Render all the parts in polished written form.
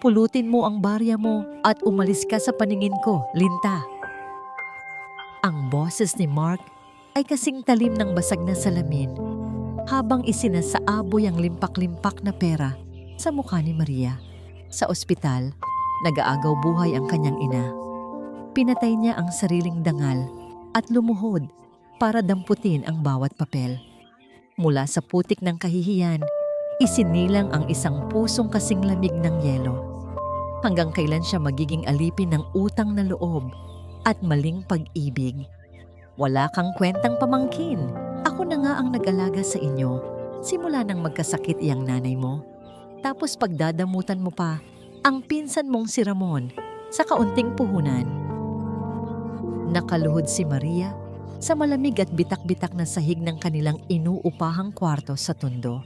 pulutin mo ang barya mo at umalis ka sa paningin ko, Linta. Ang boses ni Mark ay kasing talim ng basag na salamin habang isinasaaboy ang limpak-limpak na pera sa mukha ni Maria. Sa ospital, nag-aagaw buhay ang kanyang ina. Pinatay niya ang sariling dangal at lumuhod para damputin ang bawat papel. Mula sa putik ng kahihiyan, isinilang ang isang pusong kasing lamig ng yelo. Hanggang kailan siya magiging alipin ng utang na loob at maling pag-ibig. Wala kang kwentang pamangkin. Ako na nga ang nag-alaga sa inyo. Simula nang magkasakit iyang nanay mo. Tapos pagdadamutan mo pa ang pinsan mong si Ramon sa kaunting puhunan. Nakaluhod si Maria sa malamig at bitak-bitak na sahig ng kanilang inuupahang kwarto sa Tondo.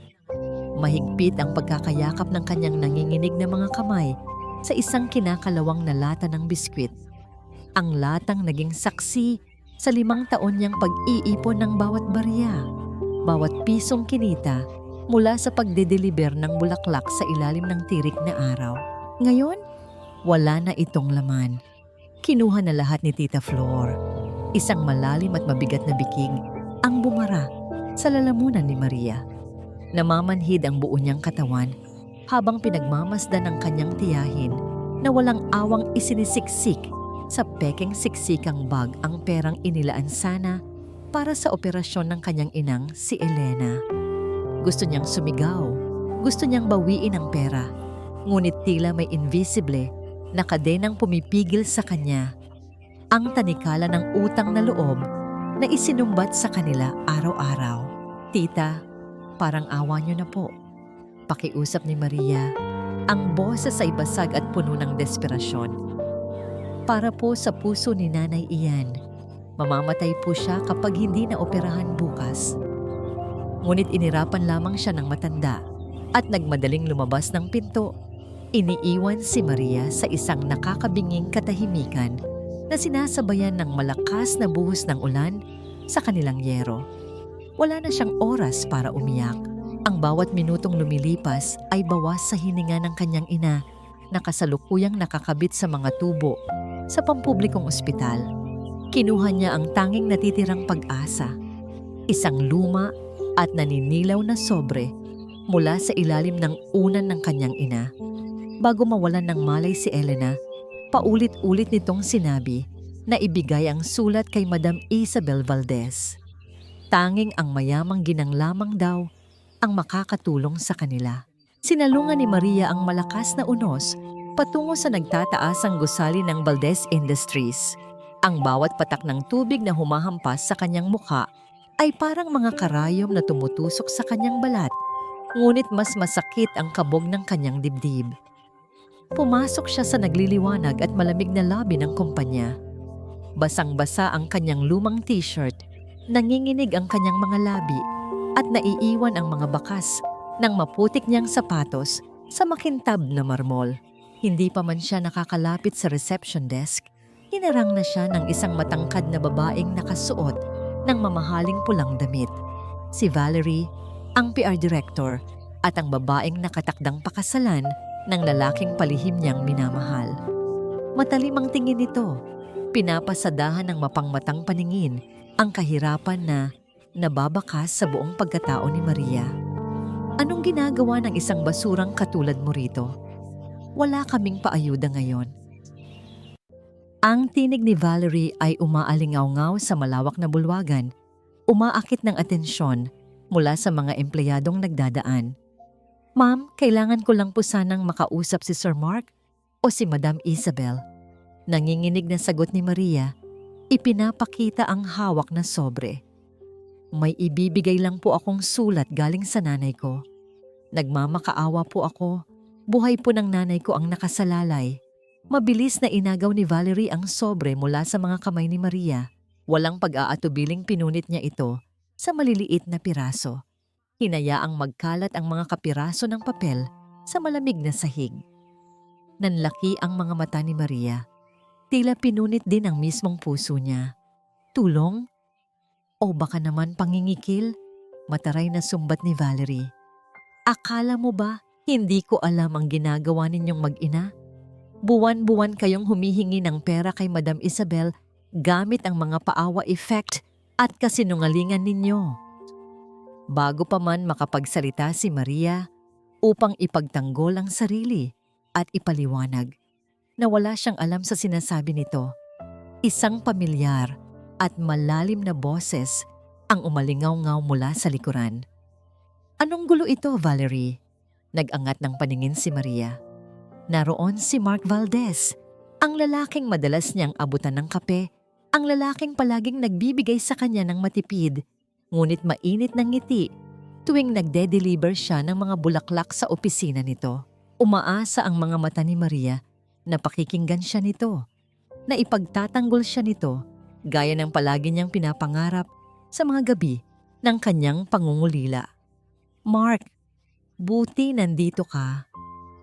Mahigpit ang pagkakayakap ng kanyang nanginginig na mga kamay sa isang kinakalawang na lata ng biskwit. Ang latang naging saksi sa 5 taon niyang pag-iipon ng bawat barya, bawat pisong kinita mula sa pagdedeliver ng bulaklak sa ilalim ng tirik na araw. Ngayon, wala na itong laman. Kinuha na lahat ni Tita Flor. Isang malalim at mabigat na bikig ang bumara sa lalamunan ni Maria. Namamanhid ang buo niyang katawan habang pinagmamasdan ng kanyang tiyahin na walang awang isinisiksik sa pekeng siksikang bag ang perang inilaan sana para sa operasyon ng kanyang inang si Elena. Gusto niyang sumigaw, gusto niyang bawiin ang pera, ngunit tila may invisible na kadenang pumipigil sa kanya. Ang tanikala ng utang na loob na isinumbat sa kanila araw-araw. Tita, parang awa niyo na po. Pakiusap ni Maria, ang boses ay basag at puno ng desperasyon. Para po sa puso ni Nanay Ian, mamamatay po siya kapag hindi na operahan bukas. Ngunit inirapan lamang siya ng matanda at nagmadaling lumabas ng pinto. Iniiwan si Maria sa isang nakakabinging katahimikan na sinasabayan ng malakas na buhos ng ulan sa kanilang yero. Wala na siyang oras para umiyak. Ang bawat minutong lumilipas ay bawas sa hininga ng kanyang ina na kasalukuyang nakakabit sa mga tubo sa pampublikong ospital. Kinuha niya ang tanging natitirang pag-asa, isang luma at naninilaw na sobre mula sa ilalim ng unan ng kanyang ina. Bago mawalan ng malay si Elena, paulit-ulit nitong sinabi na ibigay ang sulat kay Madam Isabel Valdez. Tanging ang mayamang ginang lamang daw ang makakatulong sa kanila. Sinalungan ni Maria ang malakas na unos patungo sa nagtataasang gusali ng Valdez Industries. Ang bawat patak ng tubig na humahampas sa kanyang mukha ay parang mga karayom na tumutusok sa kanyang balat, ngunit mas masakit ang kabog ng kanyang dibdib. Pumasok siya sa nagliliwanag at malamig na lobby ng kumpanya. Basang-basa ang kanyang lumang t-shirt, nanginginig ang kanyang mga labi at naiiwan ang mga bakas ng maputik niyang sapatos sa makintab na marmol. Hindi pa man siya nakakalapit sa reception desk, hinarang na siya ng isang matangkad na babaeng nakasuot ng mamahaling pulang damit. Si Valerie, ang PR director, at ang babaeng nakatakdang pakasalan ng lalaking palihim niyang minamahal. Matalim ang tingin nito, pinapasadahan ng mapangmatang paningin ang kahirapan na nababakas sa buong pagkatao ni Maria. Anong ginagawa ng isang basurang katulad mo rito? Wala kaming paayuda ngayon. Ang tinig ni Valerie ay umaalingaw-ngaw sa malawak na bulwagan, umaakit ng atensyon mula sa mga empleyadong nagdadaan. Ma'am, kailangan ko lang po sanang makausap si Sir Mark o si Madam Isabel. Nanginginig na sagot ni Maria, ipinapakita ang hawak na sobre. May ibibigay lang po akong sulat galing sa nanay ko. Nagmamakaawa po ako. Buhay po ng nanay ko ang nakasalalay. Mabilis na inagaw ni Valerie ang sobre mula sa mga kamay ni Maria. Walang pag-aatubiling pinunit niya ito sa maliliit na piraso. Hinayaang magkalat ang mga kapiraso ng papel sa malamig na sahig. Nanlaki ang mga mata ni Maria. Tila pinunit din ang mismong puso niya. Tulong? O baka naman pangingikil? Mataray na sumbat ni Valerie. Akala mo ba Hindi ko alam ang ginagawa ninyong mag-ina. Buwan-buwan kayong humihingi ng pera kay Madam Isabel gamit ang mga paawa effect at kasinungalingan ninyo. Bago pa man makapagsalita si Maria upang ipagtanggol ang sarili at ipaliwanag na wala siyang alam sa sinasabi nito, isang pamilyar at malalim na boses ang umalingaw-ngaw mula sa likuran. Anong gulo ito, Valerie? Nag-angat ng paningin si Maria. Naroon si Mark Valdez, ang lalaking madalas niyang abutan ng kape, ang lalaking palaging nagbibigay sa kanya ng matipid, ngunit mainit ng ngiti tuwing nagde-deliver siya ng mga bulaklak sa opisina nito. Umaasa ang mga mata ni Maria na pakikinggan siya nito, na ipagtatanggol siya nito gaya ng palagi niyang pinapangarap sa mga gabi ng kanyang pangungulila. Mark, buti nandito ka.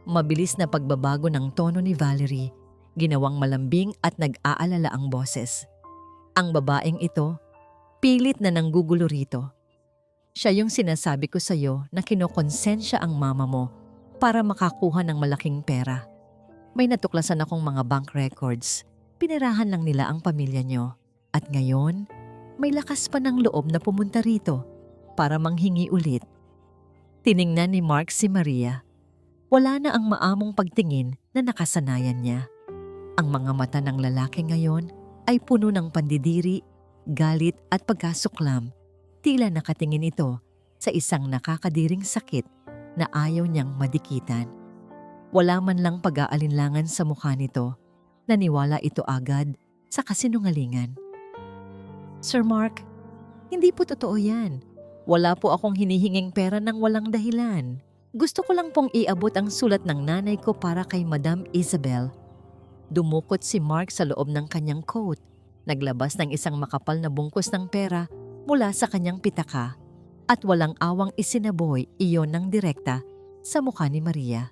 Mabilis na pagbabago ng tono ni Valerie, ginawang malambing at nag-aalala ang boses. Ang babaeng ito, pilit na nanggugulo rito. Siya yung sinasabi ko sa'yo na kinokonsensya ang mama mo para makakuha ng malaking pera. May natuklasan akong mga bank records. Pinirahan lang nila ang pamilya nyo. At ngayon, may lakas pa ng loob na pumunta rito para manghingi ulit. Tiningnan ni Mark si Maria. Wala na ang maamong pagtingin na nakasanayan niya. Ang mga mata ng lalaki ngayon ay puno ng pandidiri, galit at pagkasuklam. Tila nakatingin ito sa isang nakakadiring sakit na ayaw niyang madikitan. Wala man lang pag-aalinlangan sa mukha nito. Naniwala ito agad sa kasinungalingan. Sir Mark, hindi po totoo yan. Wala po akong hinihinging pera ng walang dahilan. Gusto ko lang pong iabot ang sulat ng nanay ko para kay Madam Isabel. Dumukot si Mark sa loob ng kanyang coat. Naglabas ng isang makapal na bungkus ng pera mula sa kanyang pitaka at walang awang isinaboy iyon ng direkta sa mukha ni Maria.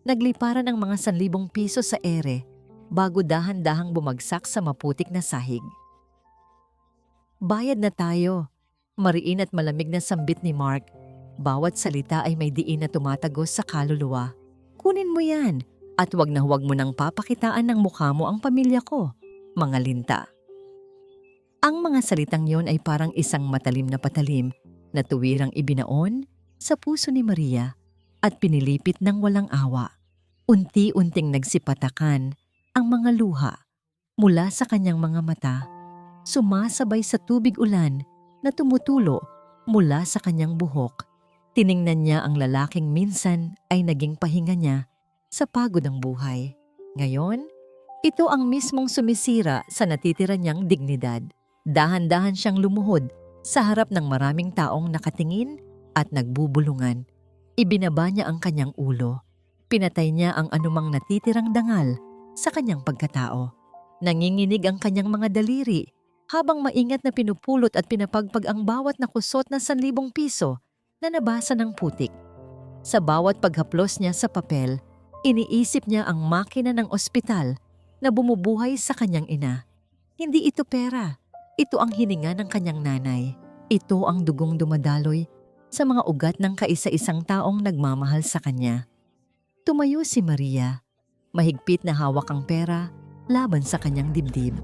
Nagliparan ng mga 1,000 piso sa ere bago dahan-dahang bumagsak sa maputik na sahig. Bayad na tayo. Mariin at malamig na sambit ni Mark. Bawat salita ay may diin na tumatagos sa kaluluwa. Kunin mo yan at huwag na huwag mo nang papakitaan ng mukha mo ang pamilya ko, mga linta. Ang mga salitang yon ay parang isang matalim na patalim na tuwirang ibinaon sa puso ni Maria at pinilipit ng walang awa. Unti-unting nagsipatakan ang mga luha mula sa kanyang mga mata, sumasabay sa tubig ulan na tumutulo mula sa kanyang buhok. Tiningnan niya ang lalaking minsan ay naging pahinga niya sa pagod ng buhay. Ngayon, ito ang mismong sumisira sa natitira niyang dignidad. Dahan-dahan siyang lumuhod sa harap ng maraming taong nakatingin at nagbubulungan. Ibinaba niya ang kanyang ulo. Pinatay niya ang anumang natitirang dangal sa kanyang pagkatao. Nanginginig ang kanyang mga daliri habang maingat na pinupulot at pinapagpag ang bawat nakusot na 1,000 piso na nabasa ng putik. Sa bawat paghaplos niya sa papel, iniisip niya ang makina ng ospital na bumubuhay sa kanyang ina. Hindi ito pera. Ito ang hininga ng kanyang nanay. Ito ang dugong dumadaloy sa mga ugat ng kaisa-isang taong nagmamahal sa kanya. Tumayo si Maria. Mahigpit na hawak ang pera laban sa kanyang dibdib.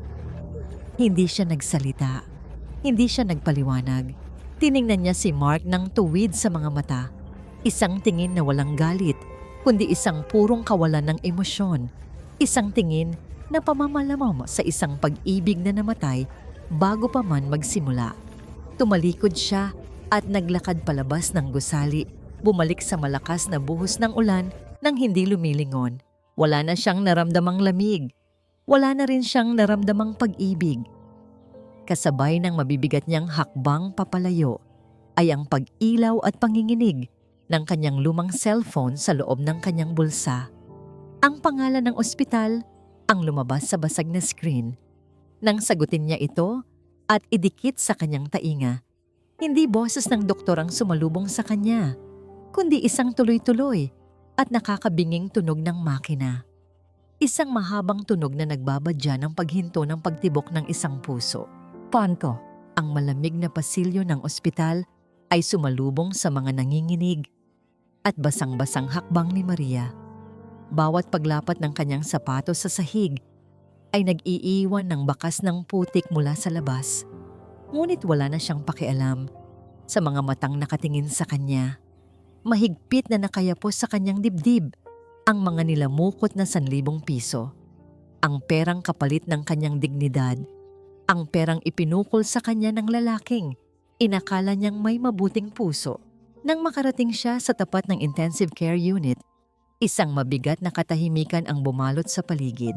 Hindi siya nagsalita. Hindi siya nagpaliwanag. Tiningnan niya si Mark ng tuwid sa mga mata. Isang tingin na walang galit, kundi isang purong kawalan ng emosyon. Isang tingin na pamamalamam sa isang pag-ibig na namatay bago pa man magsimula. Tumalikod siya at naglakad palabas ng gusali, bumalik sa malakas na buhos ng ulan nang hindi lumilingon. Wala na siyang naramdamang lamig. Wala na rin siyang naramdamang pag-ibig. Kasabay ng mabibigat niyang hakbang papalayo ay ang pag-ilaw at panginginig ng kanyang lumang cellphone sa loob ng kanyang bulsa. Ang pangalan ng ospital ang lumabas sa basag na screen. Nang sagutin niya ito at idikit sa kanyang tainga, hindi boses ng doktor ang sumalubong sa kanya, kundi isang tuloy-tuloy at nakakabinging tunog ng makina. Isang mahabang tunog na nagbabadya ng paghinto ng pagtibok ng isang puso. Panto, ang malamig na pasilyo ng ospital ay sumalubong sa mga nanginginig. at basang-basang hakbang ni Maria. Bawat paglapat ng kanyang sapatos sa sahig ay nag-iiwan ng bakas ng putik mula sa labas. Ngunit wala na siyang pakialam sa mga matang nakatingin sa kanya. Mahigpit na nakayapos sa kanyang dibdib ang mga nilamukot na 1,000 piso. Ang perang kapalit ng kanyang dignidad, ang perang ipinukol sa kanya ng lalaking inakala niyang may mabuting puso. Nang makarating siya sa tapat ng intensive care unit, isang mabigat na katahimikan ang bumalot sa paligid.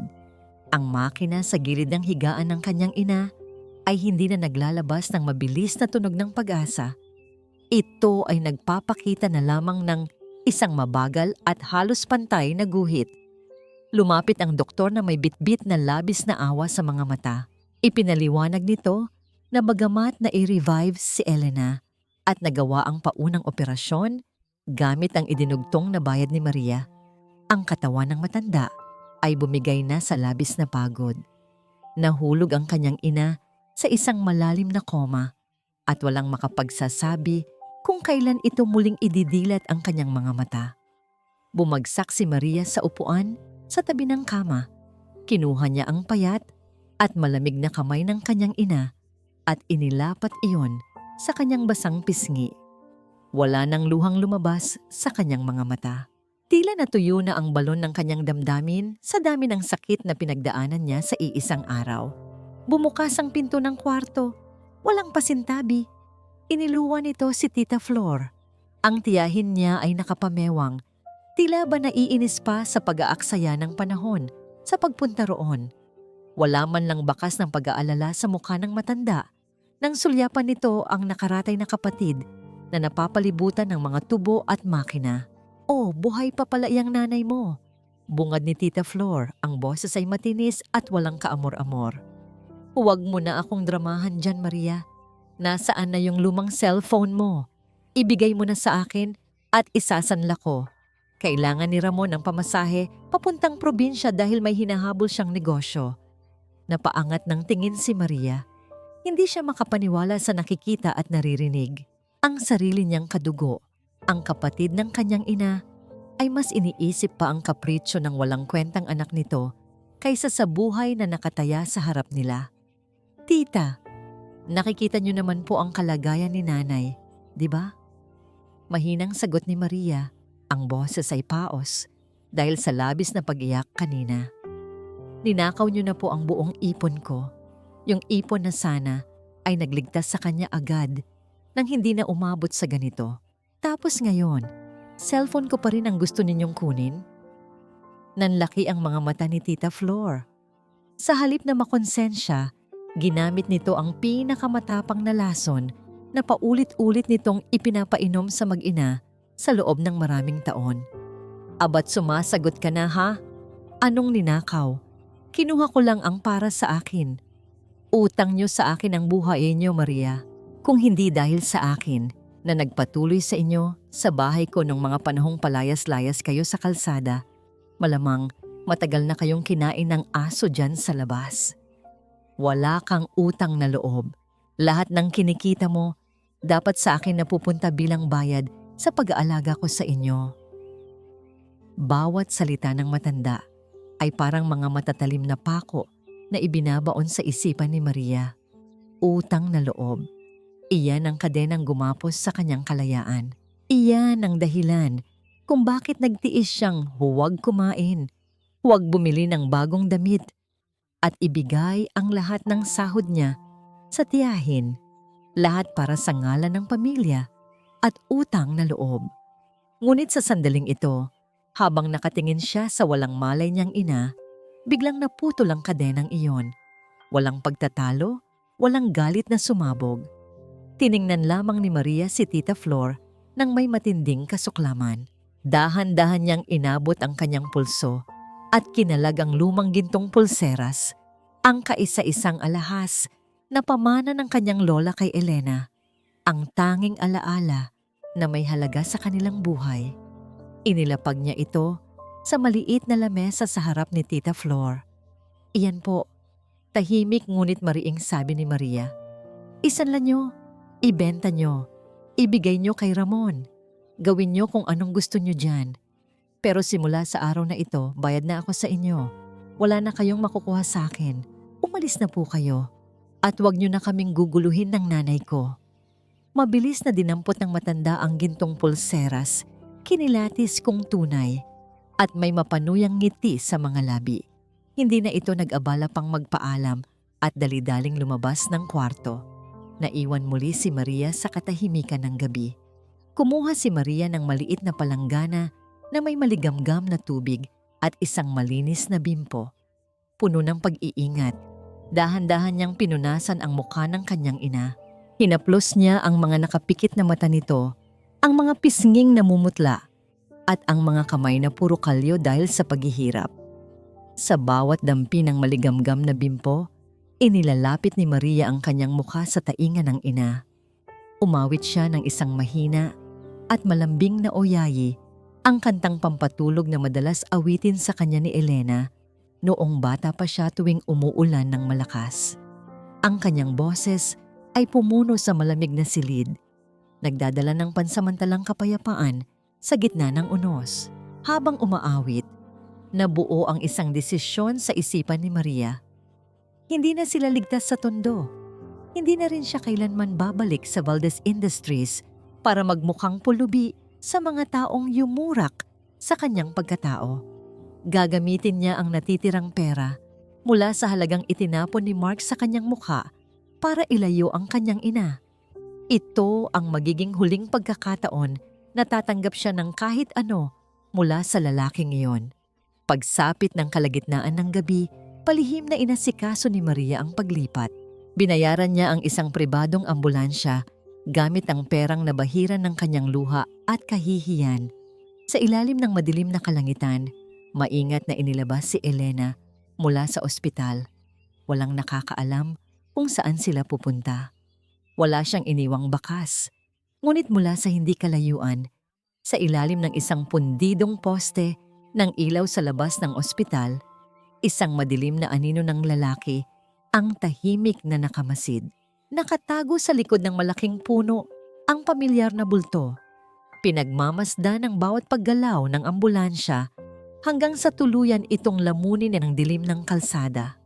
Ang makina sa gilid ng higaan ng kanyang ina ay hindi na naglalabas ng mabilis na tunog ng pag-asa. Ito ay nagpapakita na lamang ng isang mabagal at halos pantay na guhit. Lumapit ang doktor na may bitbit na labis na awa sa mga mata. Ipinaliwanag nito na bagamat na i-revive si Elena at nagawa ang paunang operasyon gamit ang idinugtong na bayad ni Maria, ang katawan ng matanda ay bumigay na sa labis na pagod. Nahulog ang kanyang ina sa isang malalim na koma at walang makapagsasabi kung kailan ito muling ididilat ang kanyang mga mata. Bumagsak si Maria sa upuan sa tabi ng kama. Kinuha niya ang payat at malamig na kamay ng kanyang ina at inilapat iyon sa kanyang basang pisngi. Wala nang luhang lumabas sa kanyang mga mata. Tila natuyo na ang balon ng kanyang damdamin sa dami ng sakit na pinagdaanan niya sa iisang araw. Bumukas ang pinto ng kwarto. Walang pasintabi. Iniluwa nito si Tita Flor. Ang tiyahin niya ay nakapamewang. Tila ba naiinis pa sa pag-aaksaya ng panahon sa pagpunta roon. Wala man lang bakas ng pag-aalala sa mukha ng matanda. Nang sulyapan nito ang nakaratay na kapatid na napapalibutan ng mga tubo at makina. "Oh, buhay pa pala iyang nanay mo." Bungad ni Tita Flor, ang boses ay matinis at walang kaamor-amor. "Huwag mo na akong dramahan dyan, Maria. Nasaan na yung lumang cellphone mo? Ibigay mo na sa akin at isasanla ko. Kailangan ni Ramon ng pamasahe papuntang probinsya dahil may hinahabol siyang negosyo." Napaangat ng tingin si Maria. Hindi siya makapaniwala sa nakikita at naririnig. Ang sarili niyang kadugo, ang kapatid ng kanyang ina, ay mas iniisip pa ang kapritsyo ng walang kwentang anak nito kaysa sa buhay na nakataya sa harap nila. "Tita, nakikita niyo naman po ang kalagayan ni nanay, di ba?" Mahinang sagot ni Maria, ang boses ay paos dahil sa labis na pag-iyak kanina. "Ninakaw niyo na po ang buong ipon ko. Yung ipon na sana ay nagligtas sa kanya agad nang hindi na umabot sa ganito. Tapos ngayon, cellphone ko pa rin ang gusto ninyong kunin?" Nanlaki ang mga mata ni Tita Flor. Sa halip na makonsensya, ginamit nito ang pinakamatapang na lason na paulit-ulit nitong ipinapainom sa mag-ina sa loob ng maraming taon. "Abat sumasagot ka na, ha? Anong ninakaw? Kinuha ko lang ang para sa akin. Utang niyo sa akin ang buhay niyo, Maria. Kung hindi dahil sa akin na nagpatuloy sa inyo sa bahay ko nung mga panahong palayas-layas kayo sa kalsada, malamang matagal na kayong kinain ng aso dyan sa labas. Wala kang utang na loob. Lahat ng kinikita mo, dapat sa akin napupunta bilang bayad sa pag-aalaga ko sa inyo." Bawat salita ng matanda ay parang mga matatalim na pako na ibinabaon sa isipan ni Maria. Utang na loob. Iyan ang kadenang gumapos sa kanyang kalayaan. Iyan ang dahilan kung bakit nagtiis siyang huwag kumain, huwag bumili ng bagong damit, at ibigay ang lahat ng sahod niya sa tiyahin, lahat para sa ngalan ng pamilya at utang na loob. Ngunit sa sandaling ito, habang nakatingin siya sa walang malay niyang ina, biglang naputol ang kadenang iyon. Walang pagtatalo, walang galit na sumabog. Tiningnan lamang ni Maria si Tita Flor nang may matinding kasuklaman. Dahan-dahan niyang inabot ang kanyang pulso at kinalag ang lumang gintong pulseras, ang kaisa-isang alahas na pamana ng kanyang lola kay Elena, ang tanging alaala na may halaga sa kanilang buhay. Inilapag niya ito sa maliit na lamesa sa harap ni Tita Flor. "Iyan po." Tahimik ngunit mariing sabi ni Maria. "Isanla niyo, ibenta niyo, ibigay niyo kay Ramon. Gawin niyo kung anong gusto niyo dyan. Pero simula sa araw na ito, bayad na ako sa inyo. Wala na kayong makukuha sa akin. Umalis na po kayo. At huwag niyo na kaming guguluhin ng nanay ko." Mabilis na dinampot ng matanda ang gintong pulseras, kinilatis kung tunay, at may mapanuyang ngiti sa mga labi. Hindi na ito nag-abala pang magpaalam at dali-daling lumabas ng kwarto. Naiwan muli si Maria sa katahimikan ng gabi. Kumuha si Maria ng maliit na palanggana na may maligamgam na tubig at isang malinis na bimpo. Puno ng pag-iingat, dahan-dahan niyang pinunasan ang mukha ng kanyang ina. Hinaplos niya ang mga nakapikit na mata nito, ang mga pisnging namumutla, at ang mga kamay na puro kalyo dahil sa paghihirap. Sa bawat dampi ng maligamgam na bimpo, inilalapit ni Maria ang kanyang mukha sa tainga ng ina. Umawit siya ng isang mahina at malambing na oyayi, ang kantang pampatulog na madalas awitin sa kanya ni Elena noong bata pa siya tuwing umuulan ng malakas. Ang kanyang boses ay pumuno sa malamig na silid, nagdadala ng pansamantalang kapayapaan sa gitna ng unos. Habang umaawit, nabuo ang isang desisyon sa isipan ni Maria. Hindi na sila ligtas sa Tondo. Hindi na rin siya kailanman babalik sa Valdez Industries para magmukhang pulubi sa mga taong yumurak sa kanyang pagkatao. Gagamitin niya ang natitirang pera mula sa halagang itinapon ni Mark sa kanyang mukha para ilayo ang kanyang ina. Ito ang magiging huling pagkakataon na tatanggap siya ng kahit ano mula sa lalaking iyon. Pagsapit ng kalagitnaan ng gabi, palihim na inasikaso ni Maria ang paglipat. Binayaran niya ang isang pribadong ambulansya gamit ang perang nabahiran ng kanyang luha at kahihiyan. Sa ilalim ng madilim na kalangitan, maingat na inilabas si Elena mula sa ospital. Walang nakakaalam kung saan sila pupunta. Wala siyang iniwang bakas. Ngunit mula sa hindi kalayuan, sa ilalim ng isang pundidong poste ng ilaw sa labas ng ospital, isang madilim na anino ng lalaki ang tahimik na nakamasid. Nakatago sa likod ng malaking puno ang pamilyar na bulto. Pinagmamasdan ng bawat paggalaw ng ambulansya hanggang sa tuluyan itong lamunin ng dilim ng kalsada.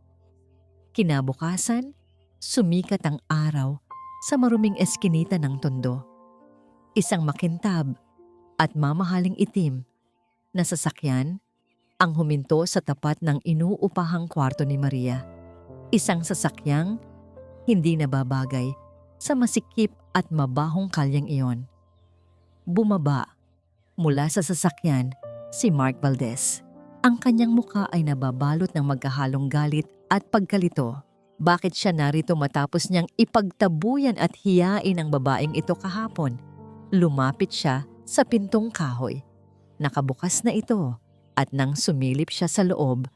Kinabukasan, sumikat ang araw sa maruming eskinita ng Tondo. Isang makintab at mamahaling itim na sasakyan ang huminto sa tapat ng inuupahang kwarto ni Maria. Isang sasakyang hindi nababagay sa masikip at mabahong kalyang iyon. Bumaba mula sa sasakyan si Mark Valdez. Ang kanyang mukha ay nababalot ng magkahalong galit at pagkalito. Bakit siya narito matapos niyang ipagtabuyan at hiyain ang babaeng ito kahapon? Lumapit siya sa pintong kahoy. Nakabukas na ito at nang sumilip siya sa loob,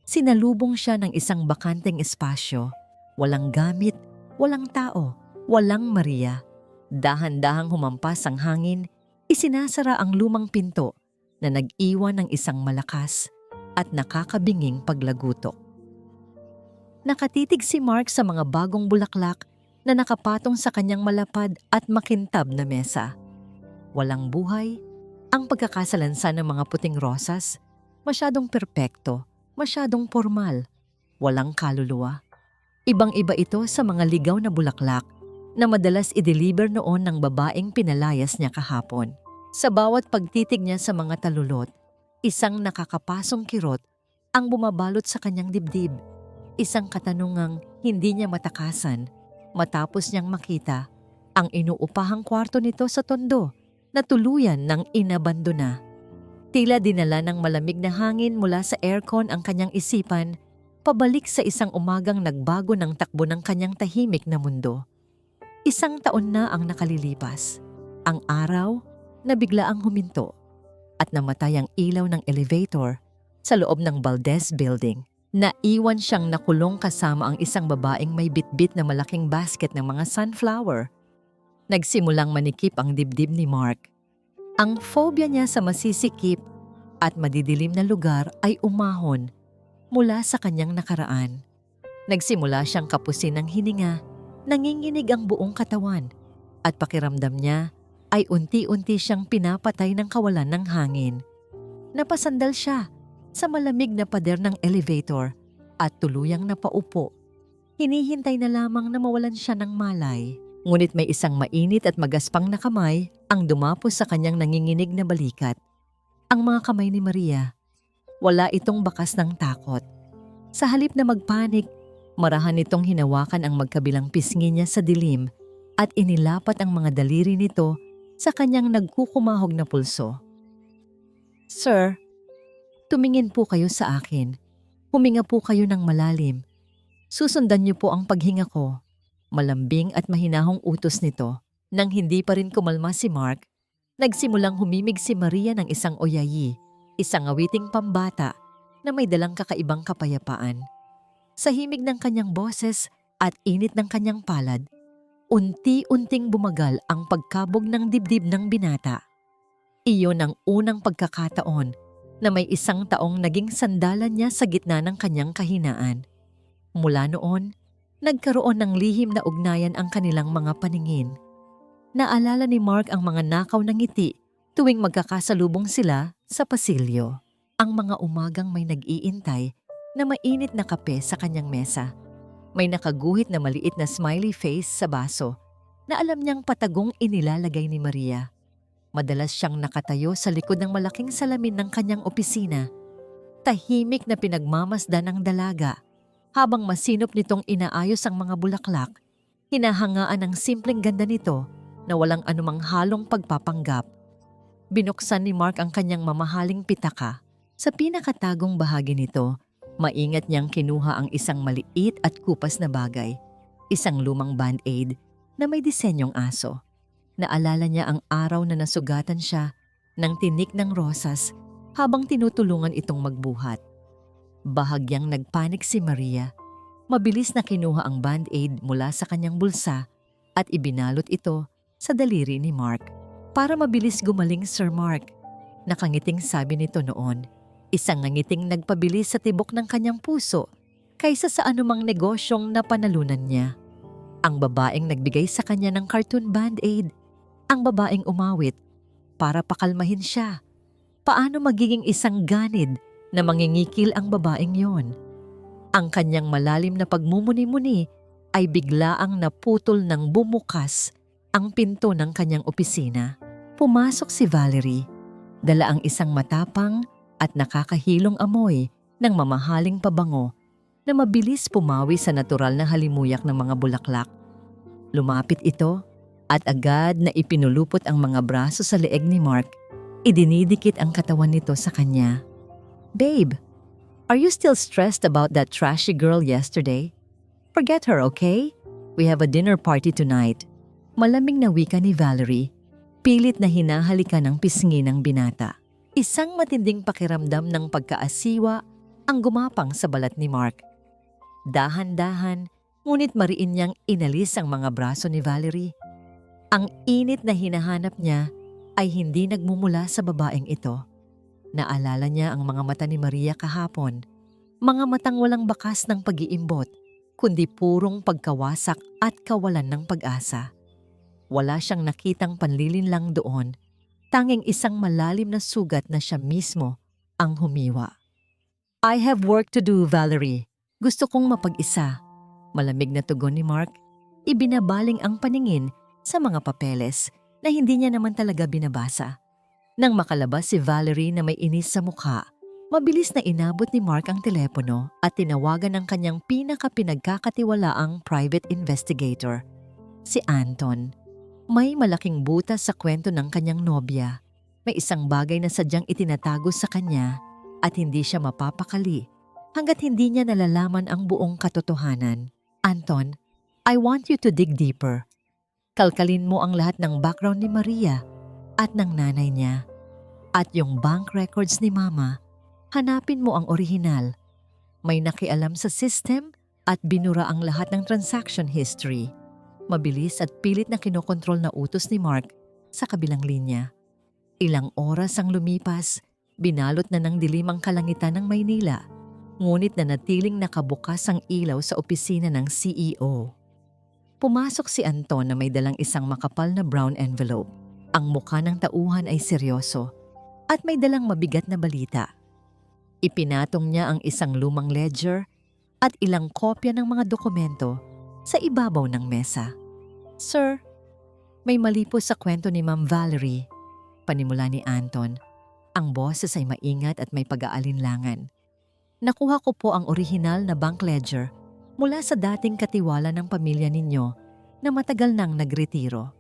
sinalubong siya ng isang bakanteng espasyo. Walang gamit, walang tao, walang Maria. Dahan-dahang humampas ang hangin, isinasara ang lumang pinto na nag-iwan ng isang malakas at nakakabinging paglagutok. Nakatitig si Mark sa mga bagong bulaklak na nakapatong sa kanyang malapad at makintab na mesa. Walang buhay, ang pagkakasalansan ng mga puting rosas, masyadong perpekto, masyadong formal, walang kaluluwa. Ibang-iba ito sa mga ligaw na bulaklak na madalas i-deliver noon ng babaeng pinalayas niya kahapon. Sa bawat pagtitig niya sa mga talulot, isang nakakapasong kirot ang bumabalot sa kanyang dibdib. Isang katanungang hindi niya matakasan matapos niyang makita ang inuupahang kwarto nito sa Tondo na tuluyan ng inabandona. Tila dinala ng malamig na hangin mula sa aircon ang kanyang isipan, pabalik sa isang umagang nagbago ng takbo ng kanyang tahimik na mundo. 1 taon na ang nakalilipas. Ang araw na biglaang huminto at namatay ang ilaw ng elevator sa loob ng Valdez Building. Naiwan siyang nakulong kasama ang isang babaeng may bitbit na malaking basket ng mga sunflower. Nagsimulang manikip ang dibdib ni Mark. Ang phobia niya sa masisikip at madidilim na lugar ay umahon mula sa kanyang nakaraan. Nagsimula siyang kapusin ng hininga, nanginginig ang buong katawan at pakiramdam niya ay unti-unti siyang pinapatay ng kawalan ng hangin. Napasandal siya sa malamig na pader ng elevator at tuluyang napaupo. Hinihintay na lamang na mawalan siya ng malay. Ngunit may isang mainit at magaspang na kamay ang dumapos sa kanyang nanginginig na balikat. Ang mga kamay ni Maria, wala itong bakas ng takot. Sa halip na magpanik, marahan nitong hinawakan ang magkabilang pisngi niya sa dilim at inilapat ang mga daliri nito sa kanyang nagkukumahog na pulso. "Sir, tumingin po kayo sa akin. Huminga po kayo ng malalim. Susundan niyo po ang paghinga ko." Malambing at mahinahong utos nito. Nang hindi pa rin kumalma si Mark, nagsimulang humimig si Maria ng isang oyayi, isang awiting pambata na may dalang kakaibang kapayapaan. Sa himig ng kanyang boses at init ng kanyang palad, unti-unting bumagal ang pagkabog ng dibdib ng binata. Iyon ang unang pagkakataon na may isang taong naging sandalan niya sa gitna ng kanyang kahinaan. Mula noon, nagkaroon ng lihim na ugnayan ang kanilang mga paningin. Naalala ni Mark ang mga nakaw ng ngiti tuwing magkakasalubong sila sa pasilyo. Ang mga umagang may nag-iintay na mainit na kape sa kanyang mesa. May nakaguhit na maliit na smiley face sa baso na alam niyang patagong inilalagay ni Maria. Madalas siyang nakatayo sa likod ng malaking salamin ng kanyang opisina. Tahimik na pinagmamasdan ng dalaga habang masinop nitong inaayos ang mga bulaklak. Hinahangaan ang simpleng ganda nito na walang anumang halong pagpapanggap. Binuksan ni Mark ang kanyang mamahaling pitaka. Sa pinakatagong bahagi nito, maingat niyang kinuha ang isang maliit at kupas na bagay, isang lumang band-aid na may disenyong aso. Naalala niya ang araw na nasugatan siya ng tinik ng rosas habang tinutulungan itong magbuhat. Bahagyang nagpanik si Maria. Mabilis na kinuha ang band-aid mula sa kanyang bulsa at ibinalot ito sa daliri ni Mark. "Para mabilis gumaling, Sir Mark," nakangiting sabi nito noon. Isang ngangiting nagpabilis sa tibok ng kanyang puso kaysa sa anumang negosyong napanalunan niya. Ang babaeng nagbigay sa kanya ng cartoon band-aid. Ang babaeng umawit para pakalmahin siya. Paano magiging isang ganid na mangingikil ang babaeng yon? Ang kanyang malalim na pagmumuni-muni ay biglaang naputol nang bumukas ang pinto ng kanyang opisina. Pumasok si Valerie. Dala ang isang matapang at nakakahilong amoy ng mamahaling pabango na mabilis pumawi sa natural na halimuyak ng mga bulaklak. Lumapit ito at agad na ipinulupot ang mga braso sa leeg ni Mark. Idinidikit ang katawan nito sa kanya. "Babe, are you still stressed about that trashy girl yesterday? Forget her, okay? We have a dinner party tonight." Malamig na wika ni Valerie, pilit na hinahalikan ng pisngi ng binata. Isang matinding pakiramdam ng pagkaasiwa ang gumapang sa balat ni Mark. Dahan-dahan, ngunit mariin niyang inalis ang mga braso ni Valerie. Ang init na hinahanap niya ay hindi nagmumula sa babaeng ito. Naalala niya ang mga mata ni Maria kahapon, mga matang walang bakas ng pag-iimbot, kundi purong pagkawasak at kawalan ng pag-asa. Wala siyang nakitang panlilinlang doon. Tanging isang malalim na sugat na siya mismo ang humiwa. "I have work to do, Valerie. Gusto kong mapag-isa." Malamig na tugon ni Mark. Ibinabaling ang paningin sa mga papeles na hindi niya naman talaga binabasa. Nang makalabas si Valerie na may inis sa mukha, mabilis na inabot ni Mark ang telepono at tinawagan ang kanyang pinakapinagkakatiwalaang private investigator, si Anton. May malaking butas sa kwento ng kanyang nobya. May isang bagay na sadyang itinatago sa kanya at hindi siya mapapakali hanggat hindi niya nalalaman ang buong katotohanan. "Anton, I want you to dig deeper. Kalkalin mo ang lahat ng background ni Maria at ng nanay niya. At yung bank records ni Mama, hanapin mo ang orihinal. May nakialam sa system at binura ang lahat ng transaction history." Mabilis at pilit na kinokontrol na utos ni Mark sa kabilang linya. Ilang oras ang lumipas, binalot na ng dilim ang kalangitan ng Maynila, ngunit nanatiling nakabukas ang ilaw sa opisina ng CEO. Pumasok si Anton na may dalang isang makapal na brown envelope. Ang mukha ng tauhan ay seryoso at may dalang mabigat na balita. Ipinatong niya ang isang lumang ledger at ilang kopya ng mga dokumento sa ibabaw ng mesa. "Sir, may mali po sa kwento ni Ma'am Valerie," panimula ni Anton. Ang boses ay maingat at may pag-aalinlangan. "Nakuha ko po ang orihinal na bank ledger mula sa dating katiwala ng pamilya ninyo na matagal nang nagretiro.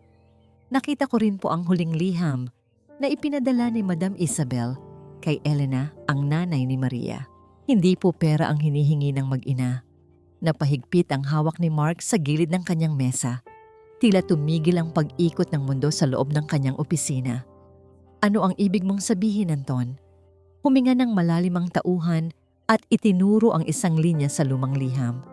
Nakita ko rin po ang huling liham na ipinadala ni Madam Isabel kay Elena, ang nanay ni Maria. Hindi po pera ang hinihingi ng mag-ina." Napahigpit ang hawak ni Mark sa gilid ng kanyang mesa. Tila tumigil ang pag-ikot ng mundo sa loob ng kanyang opisina. "Ano ang ibig mong sabihin, Anton?" Huminga ng malalim ang tauhan at itinuro ang isang linya sa lumang liham.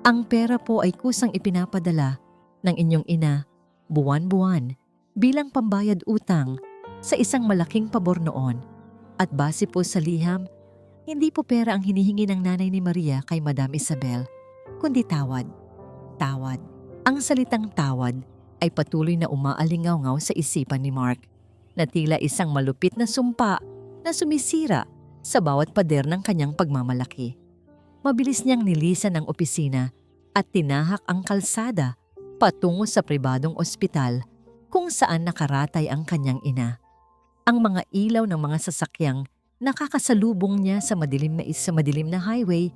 "Ang pera po ay kusang ipinapadala ng inyong ina buwan-buwan bilang pambayad utang sa isang malaking pabor noon. At base po sa liham, hindi po pera ang hinihingi ng nanay ni Maria kay Madam Isabel, kundi tawad. Tawad." Ang salitang tawad ay patuloy na umaalingaw-ngaw sa isipan ni Mark, na tila isang malupit na sumpa na sumisira sa bawat pader ng kanyang pagmamalaki. Mabilis niyang nilisan ang opisina at tinahak ang kalsada patungo sa pribadong ospital kung saan nakaratay ang kanyang ina. Ang mga ilaw ng mga sasakyang nakakasalubong niya sa madilim na highway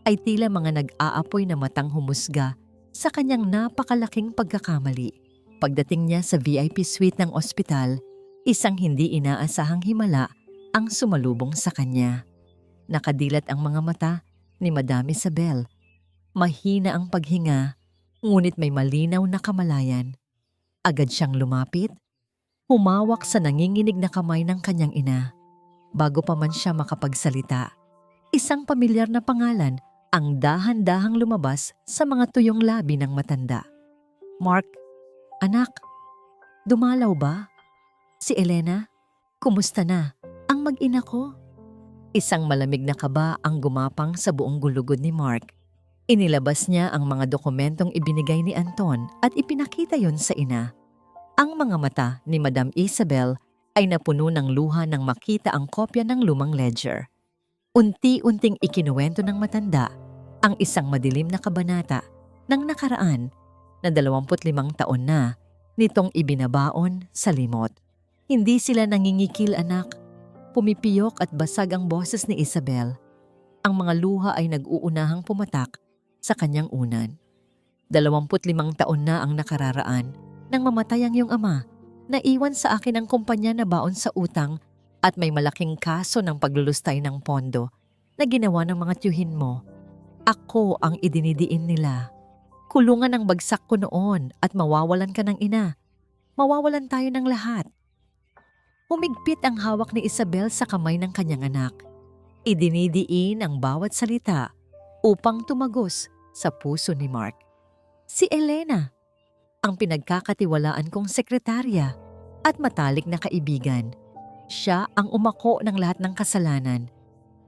ay tila mga nag-aapoy na matang humusga sa kanyang napakalaking pagkakamali. Pagdating niya sa VIP suite ng ospital, isang hindi inaasahang himala ang sumalubong sa kanya. Nakadilat ang mga mata ni Madam Isabel. Mahina ang paghinga, ngunit may malinaw na kamalayan. Agad siyang lumapit, humawak sa nanginginig na kamay ng kanyang ina. Bago pa man siya makapagsalita, isang pamilyar na pangalan ang dahan-dahang lumabas sa mga tuyong labi ng matanda. "Mark, anak, dumalaw ba? Si Elena, kumusta na? Ang mag-ina ko?" Isang malamig na kaba ang gumapang sa buong gulugod ni Mark. Inilabas niya ang mga dokumentong ibinigay ni Anton at ipinakita yon sa ina. Ang mga mata ni Madam Isabel ay napuno ng luha nang makita ang kopya ng lumang ledger. Unti-unting ikinuwento ng matanda ang isang madilim na kabanata ng nakaraan na 25 taon na nitong ibinabaon sa limot. "Hindi sila nangingikil, anak." Pumipiyok at basag ang boses ni Isabel. Ang mga luha ay nag-uunahang pumatak sa kanyang unan. 25 taon na ang nakararaan nang mamatay ang iyong ama. Naiwan sa akin ang kumpanya na baon sa utang at may malaking kaso ng paglulustay ng pondo na ginawa ng mga tiyuhin mo. Ako ang idinidiin nila. Kulungan ang bagsak ko noon at mawawalan ka ng ina. Mawawalan tayo ng lahat. Humigpit ang hawak ni Isabel sa kamay ng kanyang anak. Idinidiin ang bawat salita upang tumagos sa puso ni Mark. Si Elena, ang pinagkakatiwalaan kong sekretarya at matalik na kaibigan. Siya ang umako ng lahat ng kasalanan.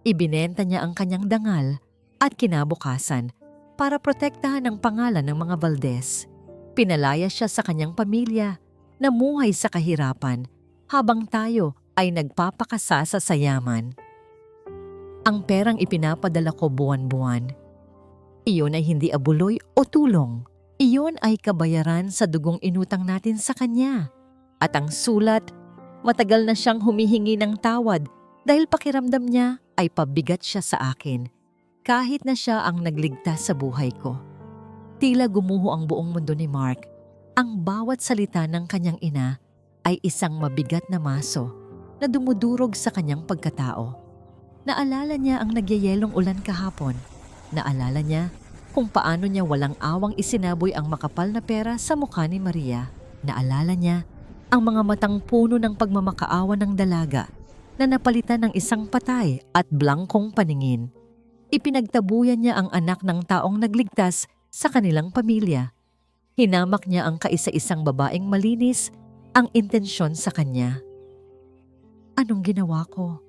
Ibinenta niya ang kanyang dangal at kinabukasan para protektahan ang pangalan ng mga Valdez. Pinalaya siya sa kanyang pamilya, namuhay sa kahirapan habang tayo ay nagpapakasa sa yaman. Ang perang ipinapadala ko buwan-buwan, iyon ay hindi abuloy o tulong. Iyon ay kabayaran sa dugong inutang natin sa kanya. At ang sulat, matagal na siyang humihingi ng tawad dahil pakiramdam niya ay pabigat siya sa akin. Kahit na siya ang nagligtas sa buhay ko. Tila gumuho ang buong mundo ni Mark. Ang bawat salita ng kanyang ina ay isang mabigat na maso na dumudurog sa kanyang pagkatao. Naalala niya ang nagyayelong ulan kahapon. Naalala niya kung paano niya walang awang isinaboy ang makapal na pera sa mukha ni Maria. Naalala niya ang mga matang puno ng pagmamakaawa ng dalaga na napalitan ng isang patay at blangkong paningin. Ipinagtabuyan niya ang anak ng taong nagligtas sa kanilang pamilya. Hinamak niya ang kaisa-isang babaeng malinis ang intensyon sa kanya. Anong ginawa ko?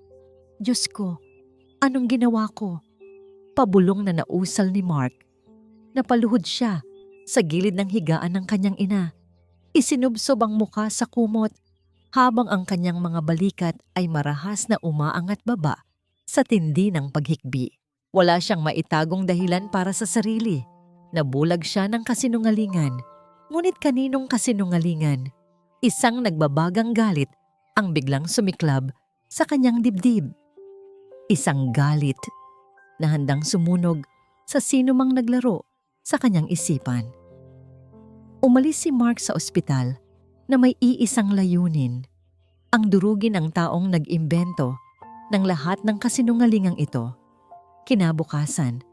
Diyos ko, anong ginawa ko? Pabulong na nausal ni Mark. Napaluhod siya sa gilid ng higaan ng kanyang ina. Isinubsob ang muka sa kumot habang ang kanyang mga balikat ay marahas na umaangat baba sa tindi ng paghikbi. Wala siyang maitagong dahilan para sa sarili. Nabulag siya ng kasinungalingan. Ngunit kaninong kasinungalingan? Isang nagbabagang galit ang biglang sumiklab sa kanyang dibdib. Isang galit na handang sumunog sa sinumang naglaro sa kanyang isipan. Umalis si Mark sa ospital na may iisang layunin, ang durugin ang taong nag-imbento ng lahat ng kasinungalingang ito. Kinabukasan,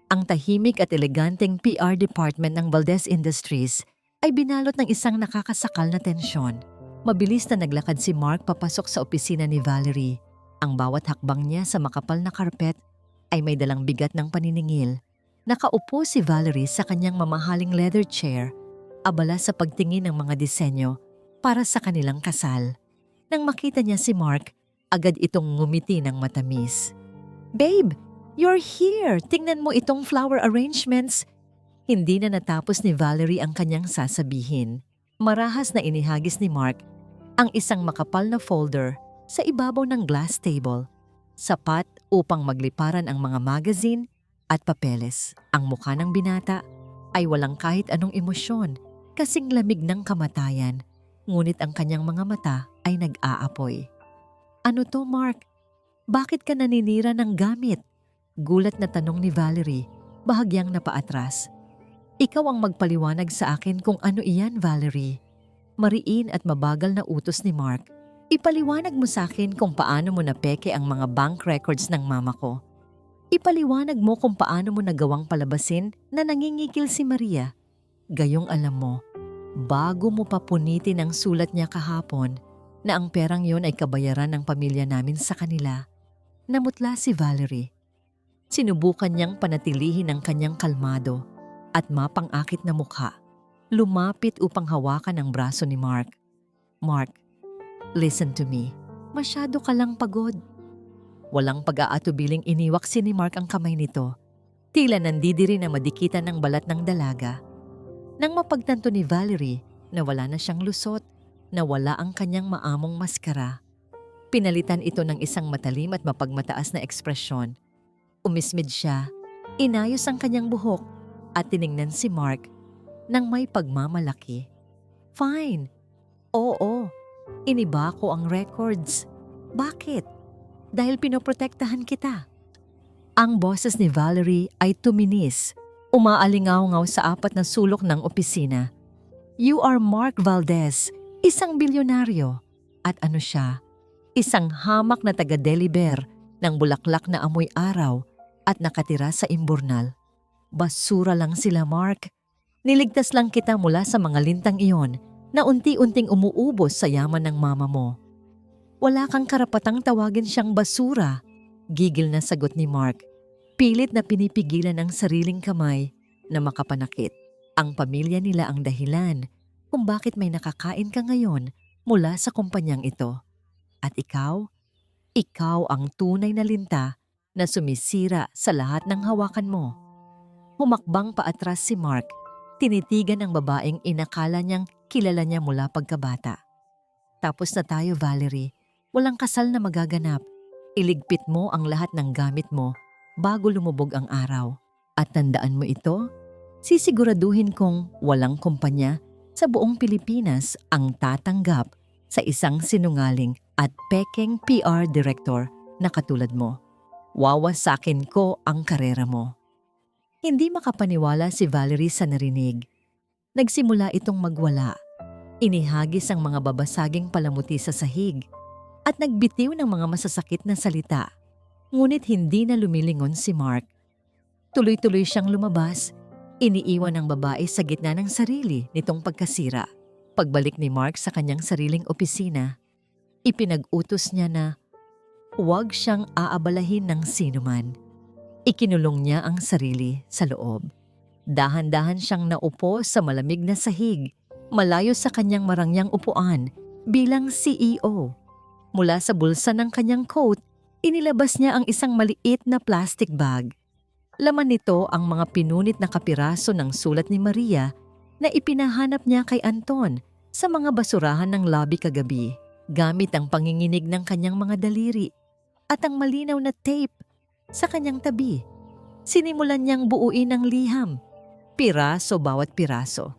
ang tahimik at eleganteng PR department ng Valdez Industries ay binalot ng isang nakakasakal na tensyon. Mabilis na naglakad si Mark papasok sa opisina ni Valerie. Ang bawat hakbang niya sa makapal na karpet ay may dalang bigat ng paniningil. Nakaupo si Valerie sa kanyang mamahaling leather chair, abala sa pagtingin ng mga disenyo para sa kanilang kasal. Nang makita niya si Mark, agad itong ngumiti ng matamis. "Babe, you're here! Tingnan mo itong flower arrangements!" Hindi na natapos ni Valerie ang kanyang sasabihin. Marahas na inihagis ni Mark ang isang makapal na folder sa ibabaw ng glass table, sapat upang magliparan ang mga magazine at papeles. Ang mukha ng binata ay walang kahit anong emosyon, kasing lamig ng kamatayan, ngunit ang kanyang mga mata ay nag-aapoy. "Ano to, Mark? Bakit ka naninira ng gamit?" Gulat na tanong ni Valerie, bahagyang napaatras. "Ikaw ang magpaliwanag sa akin kung ano iyan, Valerie." Mariin at mabagal na utos ni Mark. "Ipaliwanag mo sa akin kung paano mo napeke ang mga bank records ng mama ko. Ipaliwanag mo kung paano mo nagawang palabasin na nangingikil si Maria. Gayong alam mo, bago mo pa punitin ang sulat niya kahapon na ang perang yon ay kabayaran ng pamilya namin sa kanila." Namutla si Valerie. Sinubukan niyang panatilihin ang kanyang kalmado at mapang-akit na mukha. Lumapit upang hawakan ang braso ni Mark. "Mark, listen to me. Masyado ka lang pagod." Walang pag-aatubiling iniwaksi ni Mark ang kamay nito. Tila nandidiri na madikitan ng balat ng dalaga. Nang mapagtanto ni Valerie na wala na siyang lusot, na wala ang kanyang maamong maskara, pinalitan ito ng isang matalim at mapagmataas na ekspresyon. Umismid siya, inayos ang kanyang buhok at tiningnan si Mark nang may pagmamalaki. "Fine. Oo, iniba ko ang records. Bakit? Dahil pinoprotektahan kita." Ang boses ni Valerie ay tuminis, umaalingaw-ngaw sa apat na sulok ng opisina. "You are Mark Valdez, isang bilyonaryo. At ano siya? Isang hamak na taga-deliver ng bulaklak na amoy araw at nakatira sa imburnal. Basura lang sila, Mark. Niligtas lang kita mula sa mga lintang iyon na unti-unting umuubos sa yaman ng mama mo. Wala kang karapatang tawagin siyang basura." Gigil na sagot ni Mark. Pilit na pinipigilan ang sariling kamay na makapanakit. Ang pamilya nila ang dahilan kung bakit may nakakain ka ngayon mula sa kumpanyang ito. At ikaw ang tunay na linta na sumisira sa lahat ng hawakan mo. Humakbang paatras si Mark. Tinitigan ng babaeng inakala niyang kilala niya mula pagkabata. "Tapos na tayo, Valerie. Walang kasal na magaganap. Iligpit mo ang lahat ng gamit mo bago lumubog ang araw. At tandaan mo ito, sisiguraduhin kong walang kumpanya sa buong Pilipinas ang tatanggap sa isang sinungaling at pekeng PR director na katulad mo. Wawasakin ko ang karera mo." Hindi makapaniwala si Valerie sa narinig. Nagsimula itong magwala. Inihagis ang mga babasaging palamuti sa sahig at nagbitiw ng mga masasakit na salita. Ngunit hindi na lumilingon si Mark. Tuloy-tuloy siyang lumabas. Iniiwan ang babae sa gitna ng sarili nitong pagkasira. Pagbalik ni Mark sa kanyang sariling opisina, ipinag-utos niya na huwag siyang aabalahin ng sinuman. Ikinulong niya ang sarili sa loob. Dahan-dahan siyang naupo sa malamig na sahig, malayo sa kanyang marangyang upuan bilang CEO. Mula sa bulsa ng kanyang coat, inilabas niya ang isang maliit na plastic bag. Laman nito ang mga pinunit na kapiraso ng sulat ni Maria na ipinahanap niya kay Anton sa mga basurahan ng lobby kagabi. gamit ang panginginig ng kanyang mga daliri at ang malinaw na tape sa kanyang tabi. Sinimulan niyang buuin ang liham, piraso bawat piraso.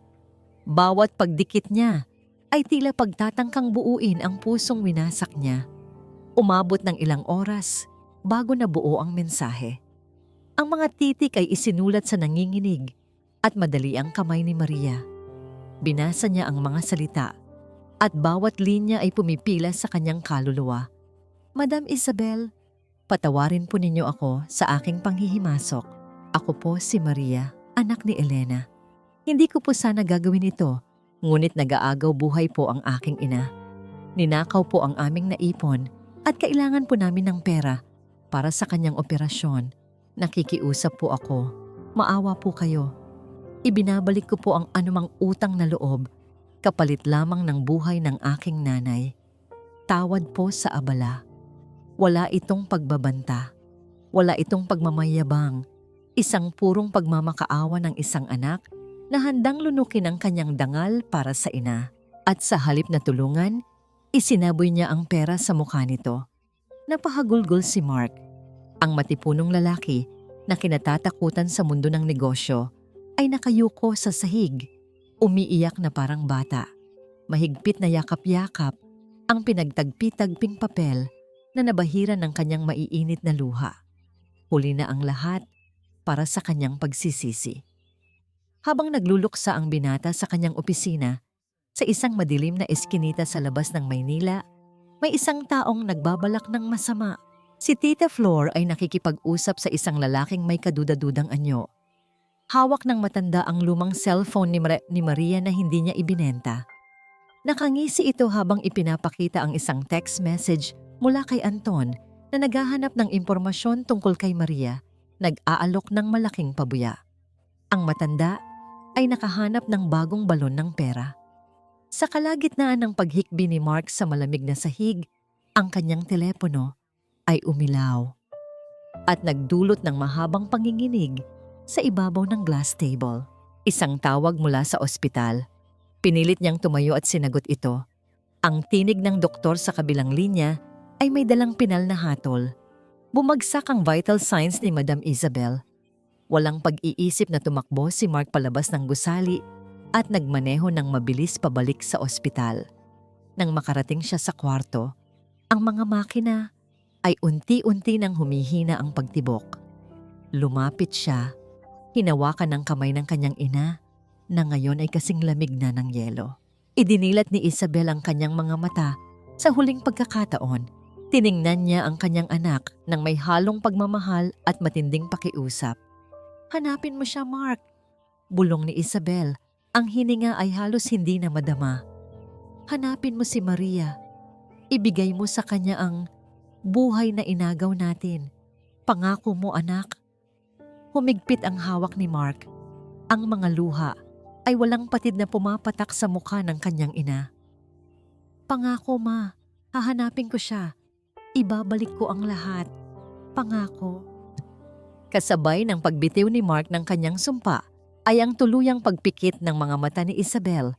Bawat pagdikit niya ay tila pagtatangkang buuin ang pusong winasak niya. Umabot ng ilang oras bago nabuo ang mensahe. Ang mga titik ay isinulat sa nanginginig at madali ang kamay ni Maria. Binasa niya ang mga salita at bawat linya ay pumipila sa kanyang kaluluwa. Madam Isabel, patawarin po ninyo ako sa aking panghihimasok. Ako po si Maria, anak ni Elena. Hindi ko po sana gagawin ito, ngunit nag-aagaw buhay po ang aking ina. Ninakaw po ang aming naipon at kailangan po namin ng pera para sa kanyang operasyon. Nakikiusap po ako. Maawa po kayo. Ibinabalik ko po ang anumang utang na loob, kapalit lamang ng buhay ng aking nanay. Tawad po sa abala. Wala itong pagbabanta. Wala itong pagmamayabang. Isang purong pagmamakaawa ng isang anak na handang lunukin ang kanyang dangal para sa ina. At sa halip na tulungan, isinaboy niya ang pera sa mukha nito. Napahagulgol si Mark. Ang matipunong lalaki na kinatatakutan sa mundo ng negosyo ay nakayuko sa sahig. Umiiyak na parang bata. Mahigpit na yakap-yakap ang pinagtagpi-tagping papel na nabahiran ng kanyang maiinit na luha. Huli na ang lahat para sa kanyang pagsisisi. Habang nagluluksa ang binata sa kanyang opisina, sa isang madilim na eskinita sa labas ng Maynila, may isang taong nagbabalak ng masama. Si Tita Flor ay nakikipag-usap sa isang lalaking may kaduda-dudang anyo. Hawak ng matanda ang lumang cellphone ni Maria na hindi niya ibinenta. Nakangisi ito habang ipinapakita ang isang text message mula kay Anton na naghahanap ng impormasyon tungkol kay Maria, nag-aalok ng malaking pabuya. Ang matanda ay nakahanap ng bagong balon ng pera. Sa kalagitnaan ng paghikbi ni Mark sa malamig na sahig, ang kanyang telepono ay umilaw at nagdulot ng mahabang panginginig sa ibabaw ng glass table. Isang tawag mula sa ospital. Pinilit niyang tumayo at sinagot ito. Ang tinig ng doktor sa kabilang linya ay may dalang pinal na hatol. Bumagsak ang vital signs ni Madam Isabel. Walang pag-iisip na tumakbo si Mark palabas ng gusali at nagmaneho ng mabilis pabalik sa ospital. Nang makarating siya sa kwarto, ang mga makina ay unti-unti nang humihina ang pagtibok. Lumapit siya, hinawakan ng kamay ng kanyang ina na ngayon ay kasing lamig na ng yelo. Idinilat ni Isabel ang kanyang mga mata sa huling pagkakataon. Tiningnan niya ang kanyang anak ng may halong pagmamahal at matinding pakiusap. Hanapin mo siya, Mark. Bulong ni Isabel. Ang hininga ay halos hindi na madama. Hanapin mo si Maria. Ibigay mo sa kanya ang buhay na inagaw natin. Pangako mo, anak. Humigpit ang hawak ni Mark. Ang mga luha ay walang patid na pumapatak sa mukha ng kanyang ina. Pangako, ma. Hahanapin ko siya. Ibabalik ko ang lahat. Pangako. Kasabay ng pagbitiw ni Mark ng kanyang sumpa ay ang tuluyang pagpikit ng mga mata ni Isabel.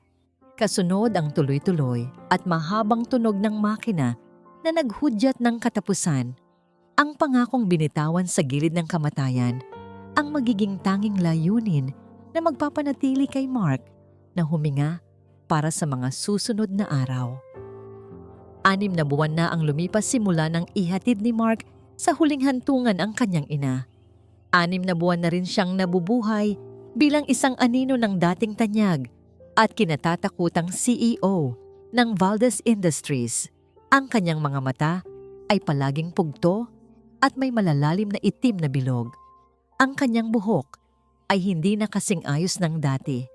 Kasunod ang tuloy-tuloy at mahabang tunog ng makina na naghudyat ng katapusan. Ang pangakong binitawan sa gilid ng kamatayan, ang magiging tanging layunin na magpapanatili kay Mark na huminga para sa mga susunod na araw. 6 na buwan na ang lumipas simula nang ihatid ni Mark sa huling hantungan ang kanyang ina. 6 na buwan na rin siyang nabubuhay bilang isang anino ng dating tanyag at kinatatakutang CEO ng Valdez Industries. Ang kanyang mga mata ay palaging pugto at may malalalim na itim na bilog. Ang kanyang buhok ay hindi na kasing ayos ng dati.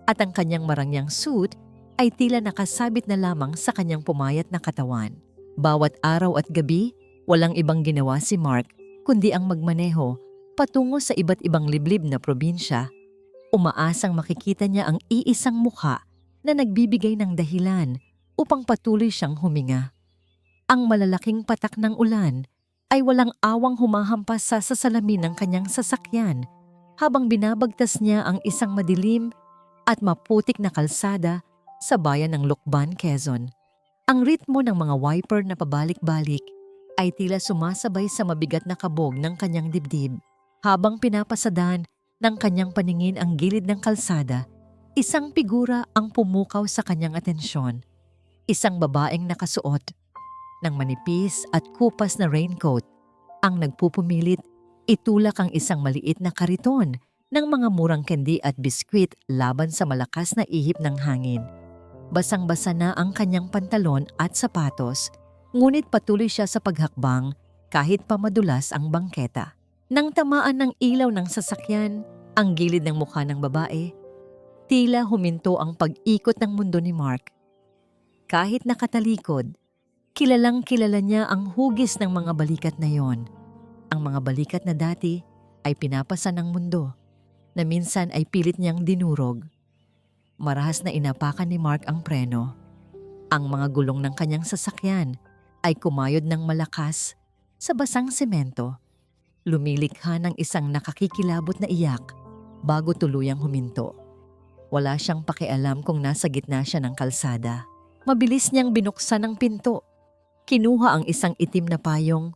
At ang kanyang marangyang suit ay tila nakasabit na lamang sa kanyang pumayat na katawan. Bawat araw at gabi, walang ibang ginawa si Mark kundi ang magmaneho patungo sa iba't ibang liblib na probinsya. Umaasang makikita niya ang iisang mukha na nagbibigay ng dahilan upang patuloy siyang huminga. Ang malalaking patak ng ulan ay walang awang humahampas sa salamin ng kanyang sasakyan habang binabagtas niya ang isang madilim at maputik na kalsada sa bayan ng Lucban, Quezon. Ang ritmo ng mga wiper na pabalik-balik ay tila sumasabay sa mabigat na kabog ng kanyang dibdib. Habang pinapasadan ng kanyang paningin ang gilid ng kalsada, isang figura ang pumukaw sa kanyang atensyon. Isang babaeng nakasuot ng manipis at kupas na raincoat ang nagpupumilit itulak ang isang maliit na kariton ng mga murang candy at biskwit laban sa malakas na ihip ng hangin. Basang-basa na ang kanyang pantalon at sapatos, ngunit patuloy siya sa paghakbang kahit pa madulas ang bangketa. Nang tamaan ng ilaw ng sasakyan ang gilid ng mukha ng babae, tila huminto ang pag-ikot ng mundo ni Mark. Kahit nakatalikod, kilalang-kilala niya ang hugis ng mga balikat na yon. Ang mga balikat na dati ay pinapasa ng mundo, na minsan ay pilit niyang dinurog. Marahas na inapakan ni Mark ang preno. Ang mga gulong ng kanyang sasakyan ay kumayod ng malakas sa basang semento. Lumilikha ng isang nakakikilabot na iyak bago tuluyang huminto. Wala siyang pakialam kung nasa gitna siya ng kalsada. Mabilis niyang binuksan ang pinto. Kinuha ang isang itim na payong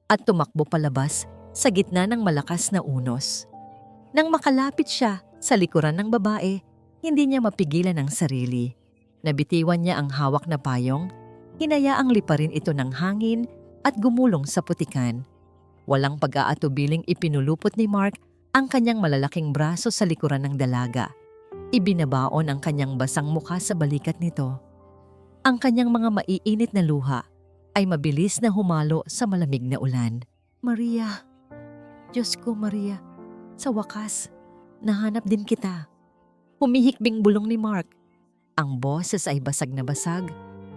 at tumakbo palabas sa gitna ng malakas na unos. Nang makalapit siya sa likuran ng babae, hindi niya mapigilan ang sarili. Nabitiwan niya ang hawak na payong, hinayaang liparin ito ng hangin at gumulong sa putikan. Walang pag-aatubiling ipinulupot ni Mark ang kanyang malalaking braso sa likuran ng dalaga. Ibinabaon ang kanyang basang mukha sa balikat nito. Ang kanyang mga maiinit na luha ay mabilis na humalo sa malamig na ulan. Maria, Diyos ko Maria, sa wakas, nahanap din kita. Humihikbing bulong ni Mark. Ang boses ay basag na basag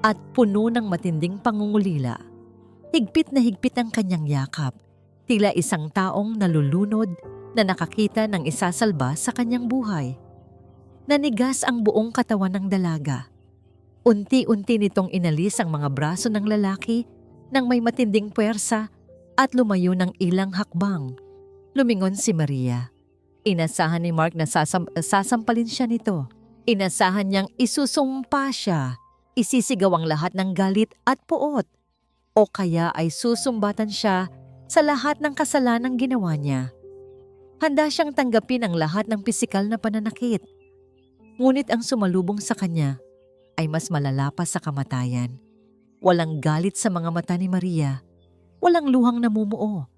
at puno ng matinding pangungulila. Higpit na higpit ang kanyang yakap, tila isang taong nalulunod na nakakita ng isasalba sa kanyang buhay. Nanigas ang buong katawan ng dalaga. Unti-unti nitong inalis ang mga braso ng lalaki nang may matinding puwersa at lumayo ng ilang hakbang. Lumingon si Maria. Inasahan ni Mark na sasampalin siya nito. Inasahan niyang isusumpa siya. Isisigaw ang lahat ng galit at puot. O kaya ay susumbatan siya sa lahat ng kasalanang ginawa niya. Handa siyang tanggapin ang lahat ng pisikal na pananakit. Ngunit ang sumalubong sa kanya ay mas malala pa sa kamatayan. Walang galit sa mga mata ni Maria. Walang luhang namumuo.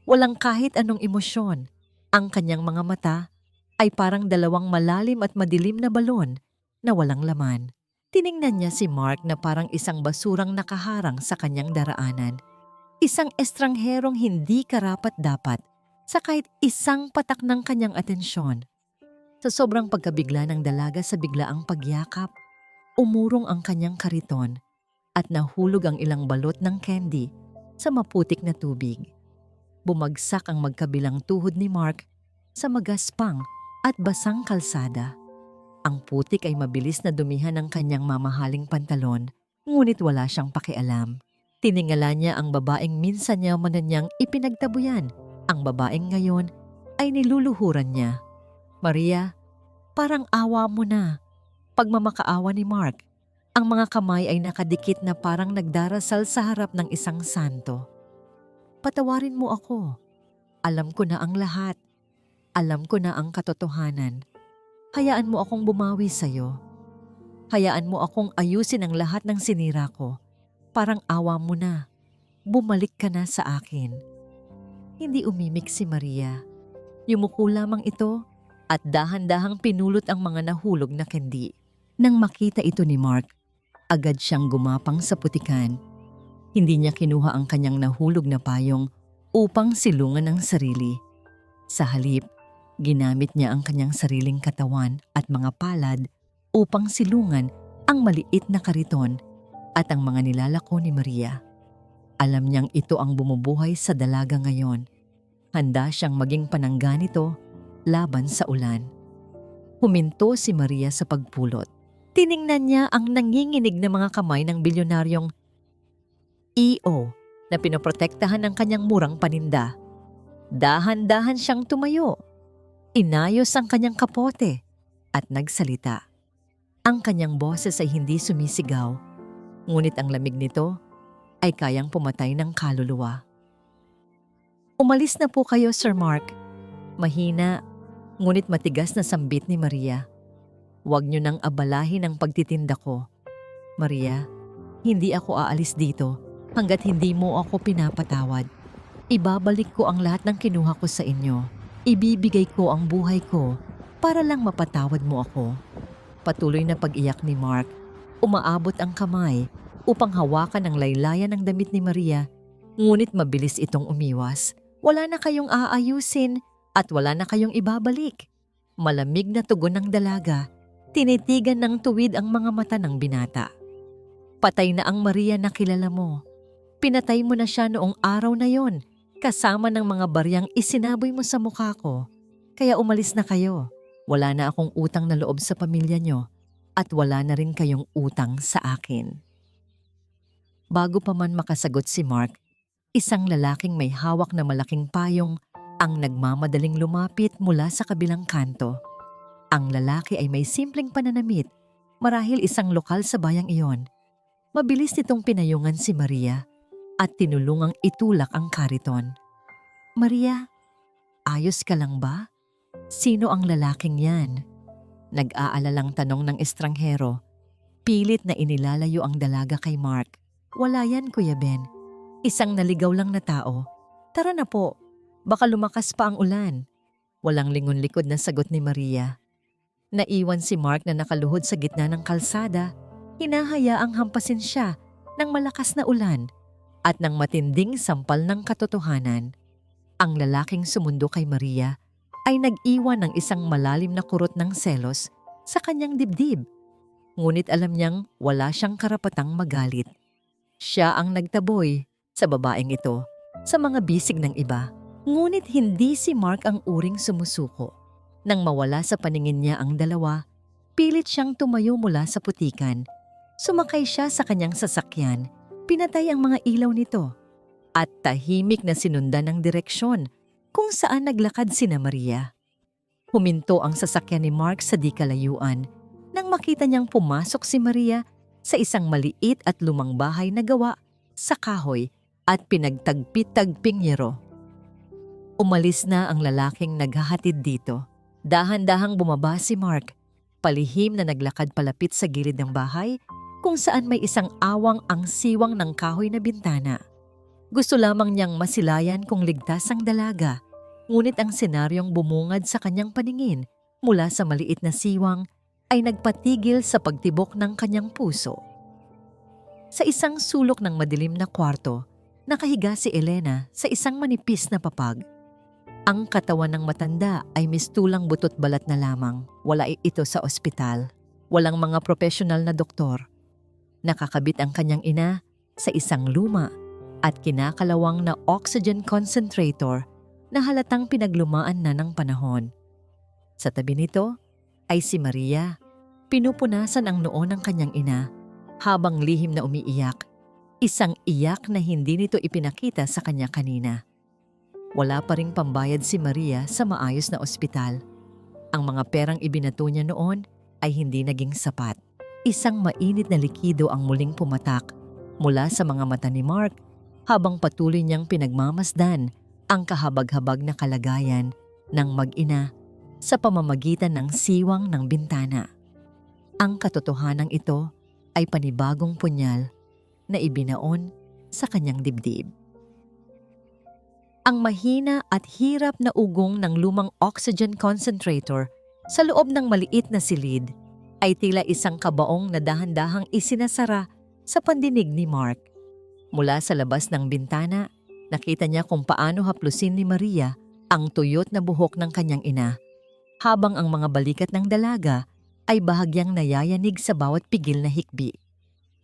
Walang kahit anong emosyon. Ang kanyang mga mata ay parang dalawang malalim at madilim na balon na walang laman. Tiningnan niya si Mark na parang isang basurang nakaharang sa kanyang daraanan. Isang estrangherong hindi karapat-dapat sa kahit isang patak ng kanyang atensyon. Sa sobrang pagkabigla ng dalaga sa biglaang pagyakap, umurong ang kanyang kariton at nahulog ang ilang balot ng candy sa maputik na tubig. Bumagsak ang magkabilang tuhod ni Mark sa magaspang at basang kalsada. Ang putik ay mabilis na dumihan ng kanyang mamahaling pantalon, ngunit wala siyang pakialam. Tiningala niya ang babaeng minsan niya niyang ipinagtabuyan. Ang babaeng ngayon ay niluluhuran niya. Maria, parang awa mo na. Pagmamakaawa ni Mark, ang mga kamay ay nakadikit na parang nagdarasal sa harap ng isang santo. Patawarin mo ako. Alam ko na ang lahat. Alam ko na ang katotohanan. Hayaan mo akong bumawi sa'yo. Hayaan mo akong ayusin ang lahat ng sinira ko. Parang awa mo na. Bumalik ka na sa akin. Hindi umimik si Maria. Yumuko lamang ito at dahan-dahang pinulot ang mga nahulog na candy. Nang makita ito ni Mark, agad siyang gumapang sa putikan. Hindi niya kinuha ang kanyang nahulog na payong upang silungan ang sarili. Sa halip, ginamit niya ang kanyang sariling katawan at mga palad upang silungan ang maliit na kariton at ang mga nilalako ni Maria. Alam niyang ito ang bumubuhay sa dalaga ngayon. Handa siyang maging panangga nito laban sa ulan. Huminto si Maria sa pagpulot. Tiningnan niya ang nanginginig na mga kamay ng bilyonaryong EO na pinoprotektahan ng kanyang murang paninda. Dahan-dahan siyang tumayo. Inayos ang kanyang kapote at nagsalita. Ang kanyang boses ay hindi sumisigaw. Ngunit ang lamig nito ay kayang pumatay ng kaluluwa. "Umalis na po kayo, Sir Mark." Mahina, ngunit matigas na sambit ni Maria. "Huwag niyo nang abalahin ang pagtitinda ko. Maria, hindi ako aalis dito hanggat hindi mo ako pinapatawad. Ibabalik ko ang lahat ng kinuha ko sa inyo. Ibibigay ko ang buhay ko para lang mapatawad mo ako." Patuloy na pag-iyak ni Mark. Umaabot ang kamay upang hawakan ang laylayan ng damit ni Maria, ngunit mabilis itong umiwas. "Wala na kayong aayusin at wala na kayong ibabalik." Malamig na tugon ng dalaga. Tinitigan ng tuwid ang mga mata ng binata. "Patay na ang Maria na kilala mo. Pinatay mo na siya noong araw na yon, kasama ng mga baryang isinaboy mo sa mukha ko. Kaya umalis na kayo. Wala na akong utang na loob sa pamilya nyo at wala na rin kayong utang sa akin." Bago pa man makasagot si Mark, isang lalaking may hawak na malaking payong ang nagmamadaling lumapit mula sa kabilang kanto. Ang lalaki ay may simpleng pananamit, marahil isang lokal sa bayang iyon. Mabilis nitong pinayungan si Maria at tinulungang itulak ang kariton. "Maria, ayos ka lang ba? Sino ang lalaking yan?" Nag-aalalang tanong ng estranghero. Pilit na inilalayo ang dalaga kay Mark. "Wala yan, Kuya Ben. Isang naligaw lang na tao. Tara na po, baka lumakas pa ang ulan." Walang lingon-likod na sagot ni Maria. Naiwan si Mark na nakaluhod sa gitna ng kalsada. Hinahayaang hampasin siya ng malakas na ulan at ng matinding sampal ng katotohanan. Ang lalaking sumundo kay Maria ay nag-iwan ng isang malalim na kurot ng selos sa kanyang dibdib. Ngunit alam niyang wala siyang karapatang magalit. Siya ang nagtaboy sa babaeng ito sa mga bisig ng iba. Ngunit hindi si Mark ang uring sumusuko. Nang mawala sa paningin niya ang dalawa, pilit siyang tumayo mula sa putikan. Sumakay siya sa kanyang sasakyan, pinatay ang mga ilaw nito, at tahimik na sinundan ng direksyon kung saan naglakad sina Maria. Huminto ang sasakyan ni Mark sa di kalayuan nang makita niyang pumasok si Maria sa isang maliit at lumang bahay na gawa sa kahoy at pinagtagpit-tagping yero. Umalis na ang lalaking naghahatid dito. Dahan-dahang bumaba si Mark, palihim na naglakad palapit sa gilid ng bahay kung saan may isang awang ang siwang ng kahoy na bintana. Gusto lamang niyang masilayan kung ligtas ang dalaga, ngunit ang senaryong bumungad sa kanyang paningin mula sa maliit na siwang ay nagpatigil sa pagtibok ng kanyang puso. Sa isang sulok ng madilim na kwarto, nakahiga si Elena sa isang manipis na papag. Ang katawan ng matanda ay mistulang butot balat na lamang. Wala ito sa ospital. Walang mga profesional na doktor. Nakakabit ang kanyang ina sa isang luma at kinakalawang na oxygen concentrator na halatang pinaglumaan na ng panahon. Sa tabi nito ay si Maria. Pinupunasan ang noo ng kanyang ina habang lihim na umiiyak. Isang iyak na hindi nito ipinakita sa kanya kanina. Wala pa ring pambayad si Maria sa maayos na ospital. Ang mga perang ibinato niya noon ay hindi naging sapat. Isang mainit na likido ang muling pumatak mula sa mga mata ni Mark habang patuloy niyang pinagmamasdan ang kahabag-habag na kalagayan ng mag-ina sa pamamagitan ng siwang ng bintana. Ang katotohanan ito ay panibagong punyal na ibinaon sa kanyang dibdib. Ang mahina at hirap na ugong ng lumang oxygen concentrator sa loob ng maliit na silid ay tila isang kabaong na dahan-dahang isinasara sa pandinig ni Mark. Mula sa labas ng bintana, nakita niya kung paano haplusin ni Maria ang tuyot na buhok ng kanyang ina, habang ang mga balikat ng dalaga ay bahagyang nayayanig sa bawat pigil na hikbi.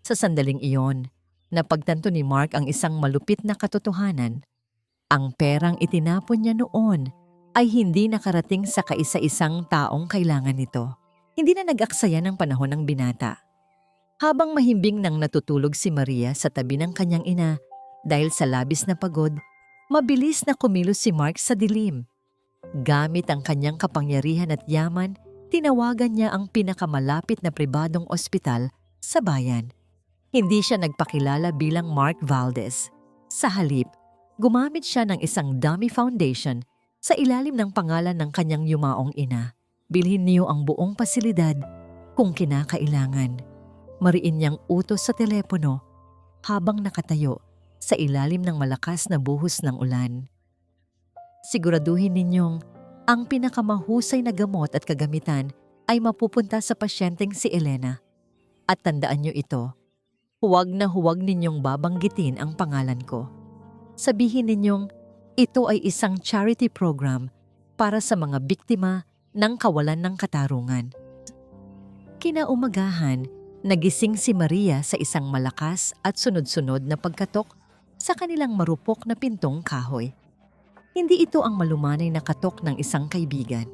Sa sandaling iyon, napagtanto ni Mark ang isang malupit na katotohanan. Ang perang itinapon niya noon ay hindi nakarating sa kaisa-isang taong kailangan nito. Hindi na nag-aksaya ng panahon ng binata. Habang mahimbing nang natutulog si Maria sa tabi ng kanyang ina dahil sa labis na pagod, mabilis na kumilos si Mark sa dilim. Gamit ang kanyang kapangyarihan at yaman, tinawagan niya ang pinakamalapit na pribadong ospital sa bayan. Hindi siya nagpakilala bilang Mark Valdez. Sa halip, gumamit siya ng isang dummy foundation sa ilalim ng pangalan ng kanyang yumaong ina. Bilhin niyo ang buong pasilidad kung kinakailangan. Mariin niyang utos sa telepono habang nakatayo sa ilalim ng malakas na buhos ng ulan. Siguraduhin ninyong ang pinakamahusay na gamot at kagamitan ay mapupunta sa pasyenteng si Elena. At tandaan niyo ito, huwag na huwag ninyong babanggitin ang pangalan ko. Sabihin ninyong ito ay isang charity program para sa mga biktima ng kawalan ng katarungan. Kinaumagahan, nagising si Maria sa isang malakas at sunod-sunod na pagkatok sa kanilang marupok na pintong kahoy. Hindi ito ang malumanay na katok ng isang kaibigan.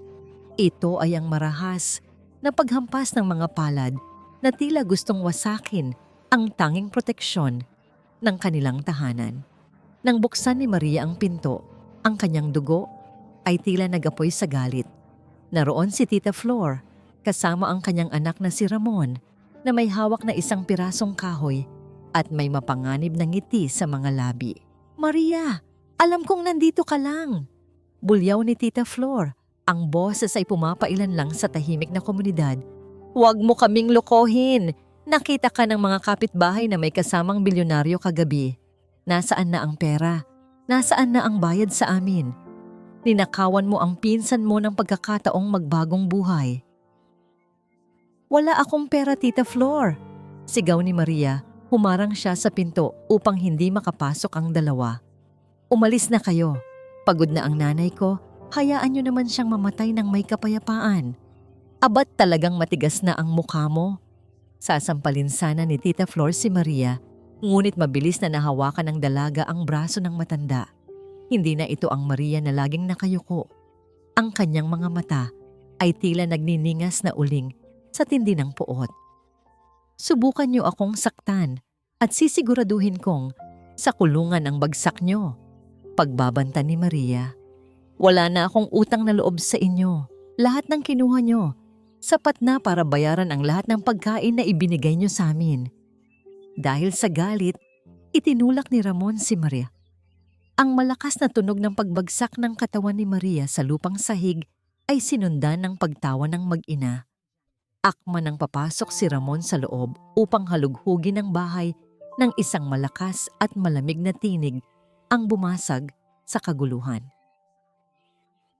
Ito ay ang marahas na paghampas ng mga palad na tila gustong wasakin ang tanging proteksyon ng kanilang tahanan. Nang buksan ni Maria ang pinto, ang kanyang dugo ay tila nagapoy sa galit. Naroon si Tita Flor kasama ang kanyang anak na si Ramon na may hawak na isang pirasong kahoy at may mapanganib na ngiti sa mga labi. "Maria, alam kong nandito ka lang." Bulyaw ni Tita Flor. Ang boses ay pumapailan lang sa tahimik na komunidad. "Huwag mo kaming lokohin. Nakita ka ng mga kapitbahay na may kasamang bilyonaryo kagabi. Nasaan na ang pera? Nasaan na ang bayad sa amin? Ninakawan mo ang pinsan mo ng pagkakataong magbagong buhay." "Wala akong pera, Tita Flor," sigaw ni Maria. Humarang siya sa pinto upang hindi makapasok ang dalawa. "Umalis na kayo. Pagod na ang nanay ko. Hayaan niyo naman siyang mamatay ng may kapayapaan. Abat talagang matigas na ang mukha mo." Sasampalin sana ni Tita Flor si Maria, ngunit mabilis na nahawakan ng dalaga ang braso ng matanda. Hindi na ito ang Maria na laging nakayuko. Ang kanyang mga mata ay tila nagniningas na uling sa tindi ng puot. "Subukan niyo akong saktan at sisiguraduhin kong sa kulungan ang bagsak niyo," pagbabanta ni Maria. "Wala na akong utang na loob sa inyo. Lahat ng kinuha niyo, sapat na para bayaran ang lahat ng pagkain na ibinigay niyo sa amin." Dahil sa galit, itinulak ni Ramon si Maria. Ang malakas na tunog ng pagbagsak ng katawan ni Maria sa lupang sahig ay sinundan ng pagtawa ng mag-ina. Akma nang papasok si Ramon sa loob upang halughugin ang bahay ng isang malakas at malamig na tinig ang bumasag sa kaguluhan.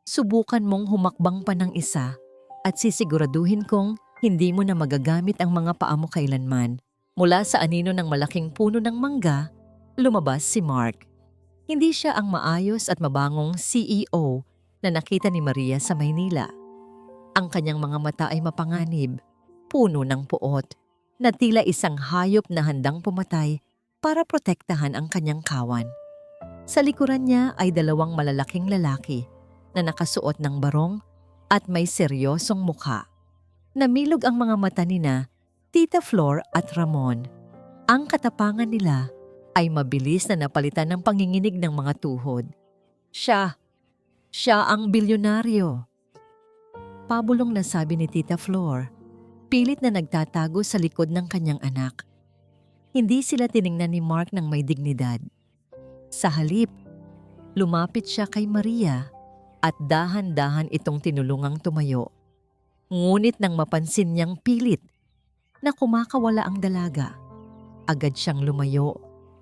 "Subukan mong humakbang pa ng isa at sisiguraduhin kong hindi mo na magagamit ang mga paa mo kailanman." Mula sa anino ng malaking puno ng mangga, lumabas si Mark. Hindi siya ang maayos at mabangong CEO na nakita ni Maria sa Maynila. Ang kanyang mga mata ay mapanganib, puno ng puot, na tila isang hayop na handang pumatay para protektahan ang kanyang kawan. Sa likuran niya ay dalawang malalaking lalaki na nakasuot ng barong at may seryosong mukha. Namilog ang mga mata nina Tita Flor at Ramon. Ang katapangan nila ay mabilis na napalitan ng panginginig ng mga tuhod. Siya ang bilyonaryo." Pabulong na sabi ni Tita Flor, pilit na nagtatago sa likod ng kanyang anak. Hindi sila tiningnan ni Mark ng may dignidad. Sa halip, lumapit siya kay Maria at dahan-dahan itong tinulungang tumayo. Ngunit nang mapansin niyang pilit na kumakawala ang dalaga, agad siyang lumayo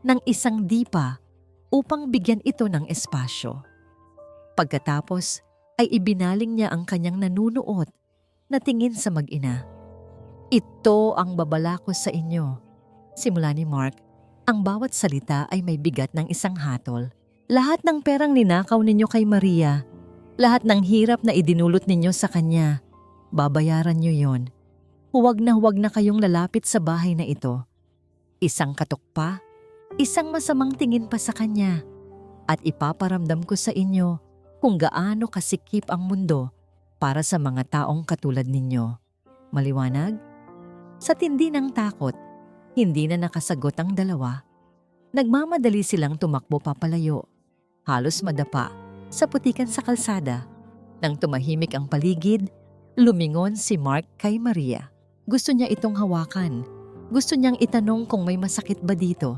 ng isang dipa upang bigyan ito ng espasyo. Pagkatapos ay ibinaling niya ang kanyang nanunuot na tingin sa mag-ina. "Ito ang babala ko sa inyo." Simula ni Mark, ang bawat salita ay may bigat ng isang hatol. "Lahat ng perang ninakaw ninyo kay Maria, lahat ng hirap na idinulot ninyo sa kanya, babayaran niyo yon. Huwag na kayong lalapit sa bahay na ito. Isang katok pa, isang masamang tingin pa sa kanya, at ipaparamdam ko sa inyo kung gaano kasikip ang mundo para sa mga taong katulad ninyo." Maliwanag? Sa tindi ng takot, hindi na nakasagot ang dalawa. Nagmamadali silang tumakbo papalayo, halos madapa sa putikan sa kalsada. Nang tumahimik ang paligid, lumingon si Mark kay Maria. Gusto niya itong hawakan, Gusto niyang itanong kung may masakit ba dito.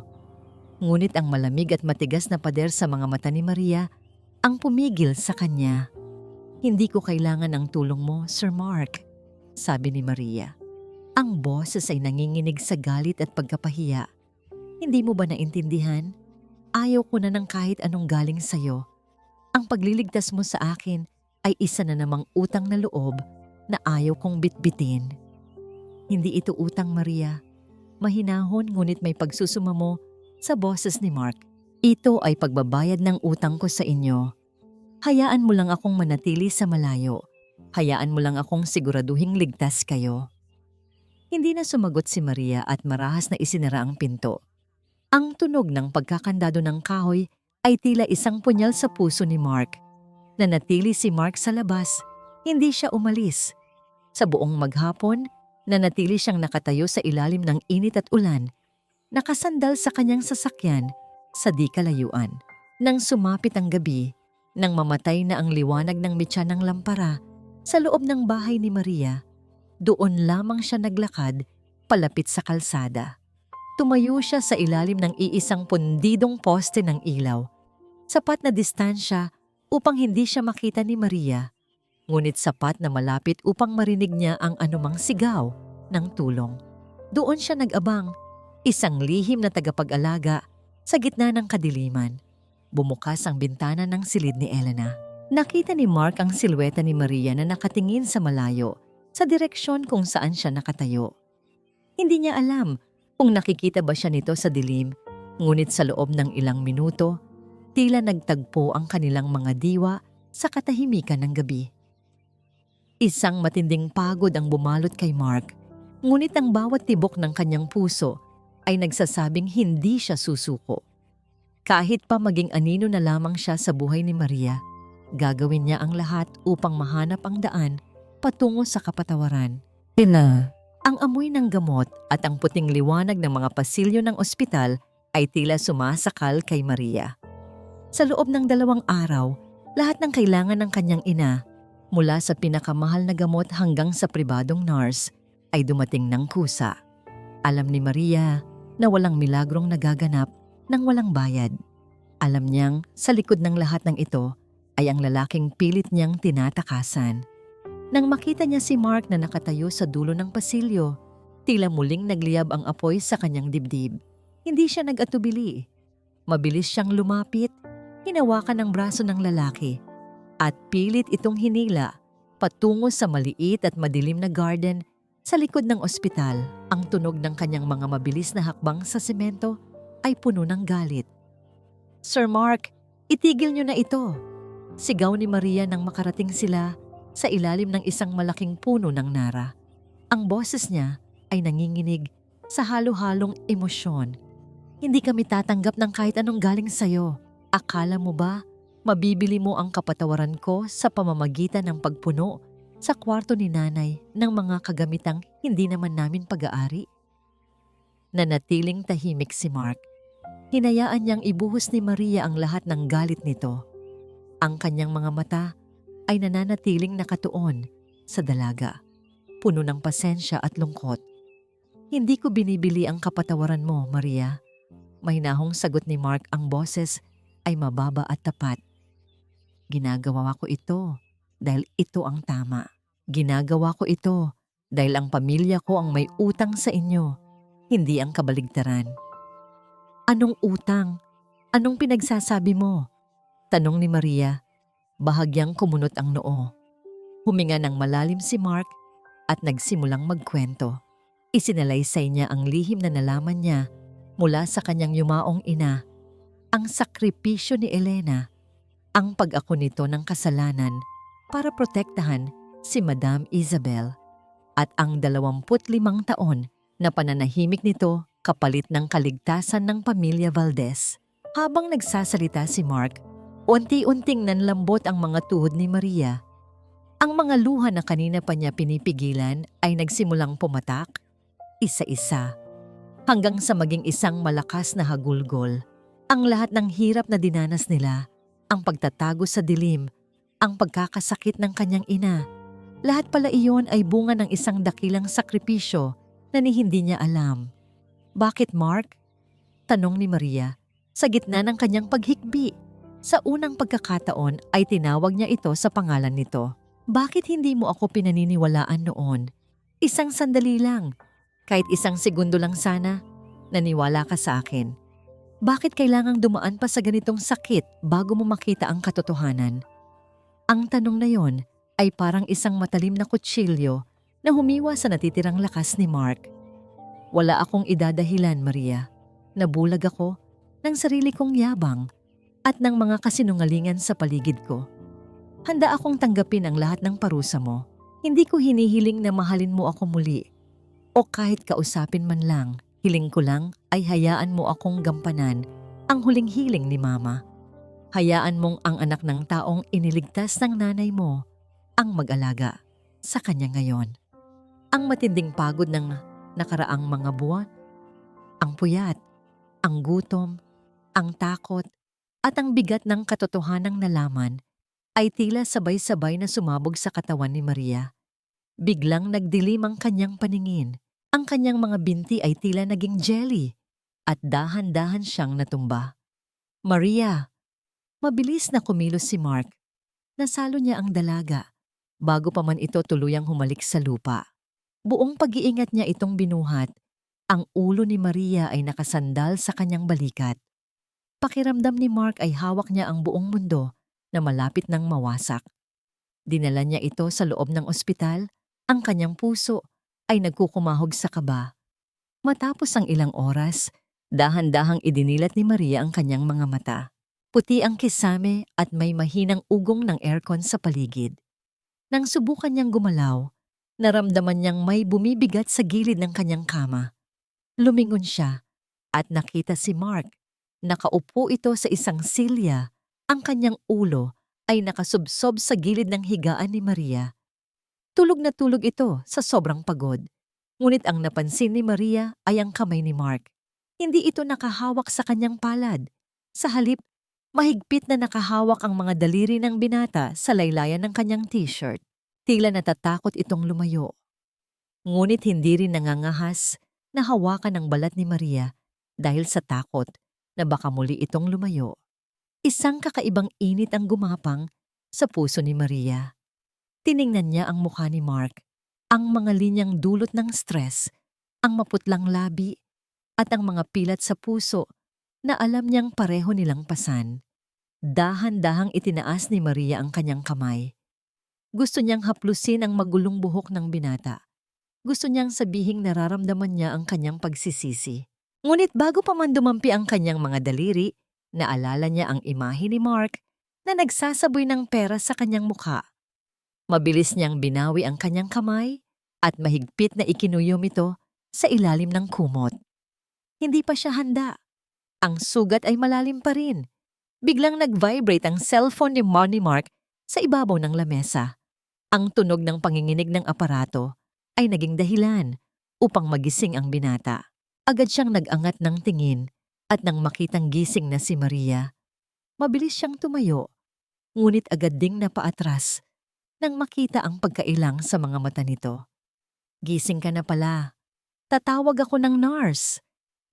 Ngunit ang malamig at matigas na pader sa mga mata ni Maria ang pumigil sa kanya. "Hindi ko kailangan ang tulong mo, Sir Mark," sabi ni Maria. Ang boses ay nanginginig sa galit at pagkapahiya. "Hindi mo ba naintindihan? Ayaw ko na ng kahit anong galing sa'yo. Ang pagliligtas mo sa akin ay isa na namang utang na loob na ayaw kong bitbitin." "Hindi ito utang, Maria." Mahinahon ngunit may pagsusuma mo sa boses ni Mark. "Ito ay pagbabayad ng utang ko sa inyo. Hayaan mo lang akong manatili sa malayo. Hayaan mo lang akong siguraduhing ligtas kayo." Hindi na sumagot si Maria at marahas na isinara ang pinto. Ang tunog ng pagkakandado ng kahoy ay tila isang punyal sa puso ni Mark. Nanatili si Mark sa labas, hindi siya umalis. Sa buong maghapon, nanatili siyang nakatayo sa ilalim ng init at ulan, nakasandal sa kanyang sasakyan sa di kalayuan. Nang sumapit ang gabi, nang mamatay na ang liwanag ng mitya ng lampara sa loob ng bahay ni Maria, doon lamang siya naglakad palapit sa kalsada. Tumayo siya sa ilalim ng iisang pundidong poste ng ilaw, sapat na distansya upang hindi siya makita ni Maria, ngunit sapat na malapit upang marinig niya ang anumang sigaw ng tulong. Doon siya nag-abang, isang lihim na tagapag-alaga sa gitna ng kadiliman. Bumukas ang bintana ng silid ni Elena. Nakita ni Mark ang silweta ni Maria na nakatingin sa malayo sa direksyon kung saan siya nakatayo. Hindi niya alam kung nakikita ba siya nito sa dilim, ngunit sa loob ng ilang minuto, tila nagtagpo ang kanilang mga diwa sa katahimikan ng gabi. Isang matinding pagod ang bumalot kay Mark, ngunit ang bawat tibok ng kanyang puso ay nagsasabing hindi siya susuko. Kahit pa maging anino na lamang siya sa buhay ni Maria, gagawin niya ang lahat upang mahanap ang daan patungo sa kapatawaran. Ang amoy ng gamot at ang puting liwanag ng mga pasilyo ng ospital ay tila sumasakal kay Maria. Sa loob ng 2 araw, lahat ng kailangan ng kanyang ina, mula sa pinakamahal na gamot hanggang sa pribadong nurse, ay dumating ng kusa. Alam ni Maria na walang milagrong nagaganap nang walang bayad. Alam niyang sa likod ng lahat ng ito ay ang lalaking pilit niyang tinatakasan. Nang makita niya si Mark na nakatayo sa dulo ng pasilyo, tila muling nagliyab ang apoy sa kanyang dibdib. Hindi siya nag-atubili. Mabilis siyang lumapit, hinawakan ang braso ng lalaki, at pilit itong hinila patungo sa maliit at madilim na garden sa likod ng ospital. Ang tunog ng kanyang mga mabilis na hakbang sa semento ay puno ng galit. "Sir Mark, itigil niyo na ito!" Sigaw ni Maria nang makarating sila sa ilalim ng isang malaking puno ng nara. Ang boses niya ay nanginginig sa halo-halong emosyon. "Hindi kami tatanggap ng kahit anong galing sa'yo. Akala mo ba mabibili mo ang kapatawaran ko sa pamamagitan ng pagpuno sa kwarto ni nanay ng mga kagamitang hindi naman namin pag-aari?" Nanatiling tahimik si Mark. Hinayaan niyang ibuhos ni Maria ang lahat ng galit nito. Ang kanyang mga mata ay nananatiling nakatuon sa dalaga, puno ng pasensya at lungkot. "Hindi ko binibili ang kapatawaran mo, Maria." Mahinahong sagot ni Mark, ang boses ay mababa at tapat. "Ginagawa ko ito dahil ito ang tama. Ginagawa ko ito dahil ang pamilya ko ang may utang sa inyo, hindi ang kabaligtaran." "Anong utang? Anong pinagsasabi mo?" tanong ni Maria. Bahagyang kumunot ang noo. Huminga ng malalim si Mark at nagsimulang magkwento. Isinalaysay niya ang lihim na nalaman niya mula sa kanyang yumaong ina, ang sakripisyo ni Elena, ang pag-ako nito ng kasalanan para protektahan si Madam Isabel, at ang 25 taon na pananahimik nito kapalit ng kaligtasan ng pamilya Valdez. Habang nagsasalita si Mark, unti-unting nanlambot ang mga tuhod ni Maria. Ang mga luha na kanina pa niya pinipigilan ay nagsimulang pumatak, isa-isa, hanggang sa maging isang malakas na hagulgol. Ang lahat ng hirap na dinanas nila, ang pagtatago sa dilim, ang pagkakasakit ng kanyang ina, lahat pala iyon ay bunga ng isang dakilang sakripisyo na ni hindi niya alam. Bakit, Mark? Tanong ni Maria sa gitna ng kanyang paghikbi. Sa unang pagkakataon ay tinawag niya ito sa pangalan nito. Bakit hindi mo ako pinaniniwalaan noon? Isang sandali lang, kahit isang segundo lang sana, naniwala ka sa akin. Bakit kailangang dumaan pa sa ganitong sakit bago mo makita ang katotohanan? Ang tanong na yon ay parang isang matalim na kutsilyo na humiwa sa natitirang lakas ni Mark. Wala akong idadahilan, Maria. Nabulag ako ng sarili kong yabang at ng mga kasinungalingan sa paligid ko. Handa akong tanggapin ang lahat ng parusa mo. Hindi ko hinihiling na mahalin mo ako muli o kahit kausapin man lang. Hiling ko lang ay hayaan mo akong gampanan ang huling hiling ni Mama. Hayaan mong ang anak ng taong iniligtas ng nanay mo ang mag-alaga sa kanya ngayon. Ang matinding pagod ng nakaraang mga buwan, ang puyat, ang gutom, ang takot, at ang bigat ng katotohanang nalaman ay tila sabay-sabay na sumabog sa katawan ni Maria. Biglang nagdilim ang kanyang paningin. Ang kanyang mga binti ay tila naging jelly at dahan-dahan siyang natumba. Maria! Mabilis na kumilos si Mark. Nasalo niya ang dalaga bago pa man ito tuluyang humalik sa lupa. Buong pag-iingat niya itong binuhat. Ang ulo ni Maria ay nakasandal sa kanyang balikat. Pakiramdam ni Mark ay hawak niya ang buong mundo na malapit nang mawasak. Dinala niya ito sa loob ng ospital. Ang kanyang puso ay nagkukumahog sa kaba. Matapos ang ilang oras, dahan-dahang idinilat ni Maria ang kanyang mga mata. Puti ang kisame at may mahinang ugong ng aircon sa paligid. Nang subukan niyang gumalaw, naramdaman niyang may bumibigat sa gilid ng kanyang kama. Lumingon siya at nakita si Mark. Nakaupo ito sa isang silya. Ang kanyang ulo ay nakasubsob sa gilid ng higaan ni Maria. Tulog na tulog ito sa sobrang pagod. Ngunit ang napansin ni Maria ay ang kamay ni Mark. Hindi ito nakahawak sa kanyang palad. Sa halip, mahigpit na nakahawak ang mga daliri ng binata sa laylayan ng kanyang t-shirt. Tila natatakot itong lumayo. Ngunit hindi rin nangangahas na hawakan ang balat ni Maria dahil sa takot na baka muli itong lumayo. Isang kakaibang init ang gumapang sa puso ni Maria. Tiningnan niya ang mukha ni Mark, ang mga linyang dulot ng stress, ang maputlang labi, at ang mga pilat sa puso na alam niyang pareho nilang pasan. Dahan-dahang itinaas ni Maria ang kanyang kamay. Gusto niyang haplusin ang magulong buhok ng binata. Gusto niyang sabihing nararamdaman niya ang kanyang pagsisisi. Ngunit bago pa man dumampi ang kanyang mga daliri, naalala niya ang imahe ni Mark na nagsasaboy ng pera sa kanyang mukha. Mabilis niyang binawi ang kanyang kamay at mahigpit na ikinuyom ito sa ilalim ng kumot. Hindi pa siya handa. Ang sugat ay malalim pa rin. Biglang nag-vibrate ang cellphone ni Mark sa ibabaw ng lamesa. Ang tunog ng panginginig ng aparato ay naging dahilan upang magising ang binata. Agad siyang nag-angat ng tingin at nang makitang gising na si Maria, mabilis siyang tumayo, ngunit agad ding napaatras nang makita ang pagkailang sa mga mata nito. Gising ka na pala. Tatawag ako ng nurse.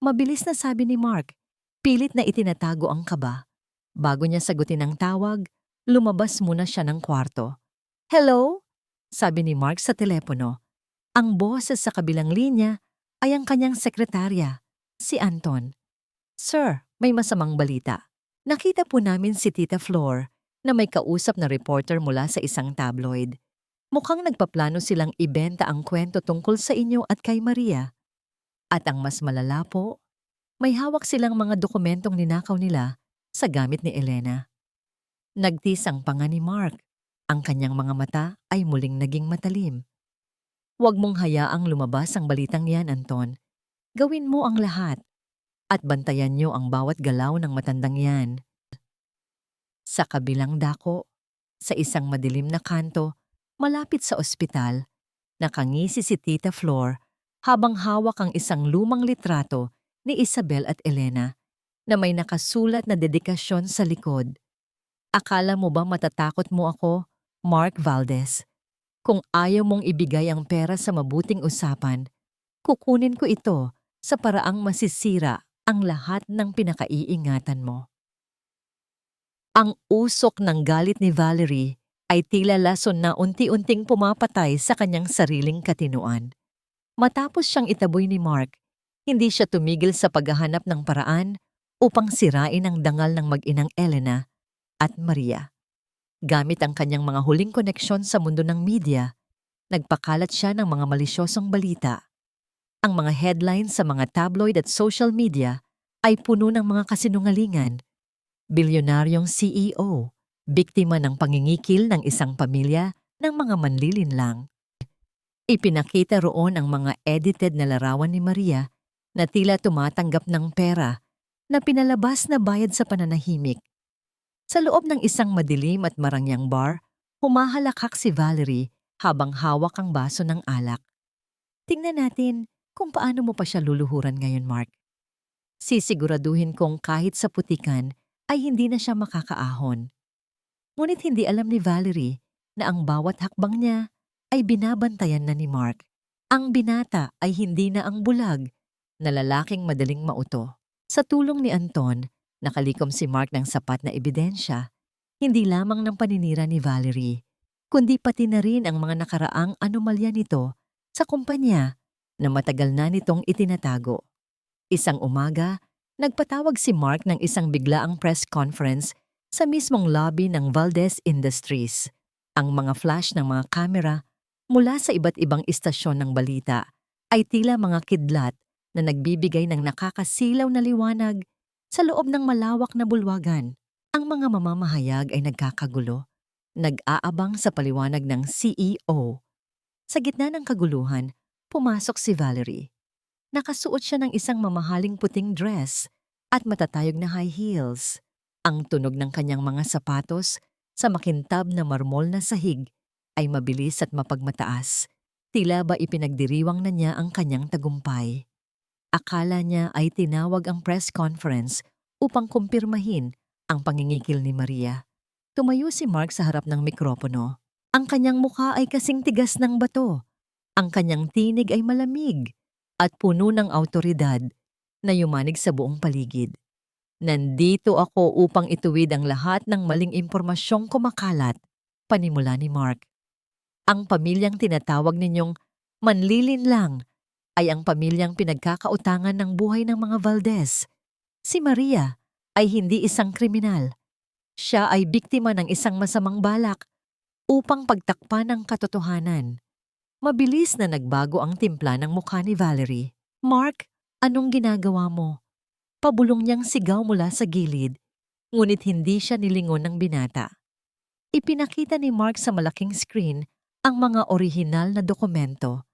Mabilis na sabi ni Mark. Pilit na itinatago ang kaba. Bago niya sagutin ang tawag, lumabas muna siya ng kwarto. Hello? Sabi ni Mark sa telepono. Ang boses sa kabilang linya ay ang kanyang sekretarya, si Anton. Sir, may masamang balita. Nakita po namin si Tita Flor na may kausap na reporter mula sa isang tabloid. Mukhang nagpaplano silang ibenta ang kwento tungkol sa inyo at kay Maria. At ang mas malala po, may hawak silang mga dokumentong ninakaw nila sa gamit ni Elena. Nagtis ang panga ni Mark. Ang kanyang mga mata ay muling naging matalim. Huwag mong hayaang lumabas ang balitang yan, Anton. Gawin mo ang lahat at bantayan niyo ang bawat galaw ng matandang yan. Sa kabilang dako, sa isang madilim na kanto, malapit sa ospital, nakangisi si Tita Flor habang hawak ang isang lumang litrato ni Isabel at Elena na may nakasulat na dedikasyon sa likod. Akala mo ba matatakot mo ako, Mark Valdez? Kung ayaw mong ibigay ang pera sa mabuting usapan, kukunin ko ito sa paraang masisira ang lahat ng pinakaiingatan mo. Ang usok ng galit ni Valerie ay tila lason na unti-unting pumapatay sa kanyang sariling katinuan. Matapos siyang itaboy ni Mark, hindi siya tumigil sa paghahanap ng paraan upang sirain ang dangal ng mag-inang Elena at Maria. Gamit ang kanyang mga huling koneksyon sa mundo ng media, nagpakalat siya ng mga malisyosong balita. Ang mga headlines sa mga tabloid at social media ay puno ng mga kasinungalingan. Bilyonaryong CEO, biktima ng pangingikil ng isang pamilya ng mga manlilinlang. Ipinakita roon ang mga edited na larawan ni Maria na tila tumatanggap ng pera na pinalabas na bayad sa pananahimik. Sa loob ng isang madilim at marangyang bar, humahalakhak si Valerie habang hawak ang baso ng alak. Tingnan natin kung paano mo pa siya luluhuran ngayon, Mark. Sisiguraduhin kong kahit sa putikan ay hindi na siya makakaahon. Ngunit hindi alam ni Valerie na ang bawat hakbang niya ay binabantayan na ni Mark. Ang binata ay hindi na ang bulag na lalaking madaling mauto. Sa tulong ni Anton, nakalikom si Mark ng sapat na ebidensya, hindi lamang ng paninira ni Valerie, kundi pati na rin ang mga nakaraang anomalya nito sa kumpanya na matagal na nitong itinatago. Isang umaga, nagpatawag si Mark ng isang biglaang press conference sa mismong lobby ng Valdez Industries. Ang mga flash ng mga kamera mula sa iba't ibang istasyon ng balita ay tila mga kidlat na nagbibigay ng nakakasilaw na liwanag sa loob ng malawak na bulwagan. Ang mga mamamahayag ay nagkakagulo, nag-aabang sa paliwanag ng CEO. Sa gitna ng kaguluhan, pumasok si Valerie. Nakasuot siya ng isang mamahaling puting dress at matatayog na high heels. Ang tunog ng kanyang mga sapatos sa makintab na marmol na sahig ay mabilis at mapagmataas. Tila ba ipinagdiriwang na niya ang kanyang tagumpay. Akala niya ay tinawag ang press conference upang kumpirmahin ang pangingikil ni Maria. Tumayo si Mark sa harap ng mikropono. Ang kanyang mukha ay kasing tigas ng bato. Ang kanyang tinig ay malamig at puno ng awtoridad na yumanig sa buong paligid. Nandito ako upang ituwid ang lahat ng maling impormasyong kumakalat, panimula ni Mark. Ang pamilyang tinatawag ninyong manlilinlang ay ang pamilyang pinagkakautangan ng buhay ng mga Valdez. Si Maria ay hindi isang kriminal. Siya ay biktima ng isang masamang balak upang pagtakpan ang katotohanan. Mabilis na nagbago ang timpla ng mukha ni Valerie. Mark, anong ginagawa mo? Pabulong niyang sigaw mula sa gilid, ngunit hindi siya nilingon ng binata. Ipinakita ni Mark sa malaking screen ang mga orihinal na dokumento,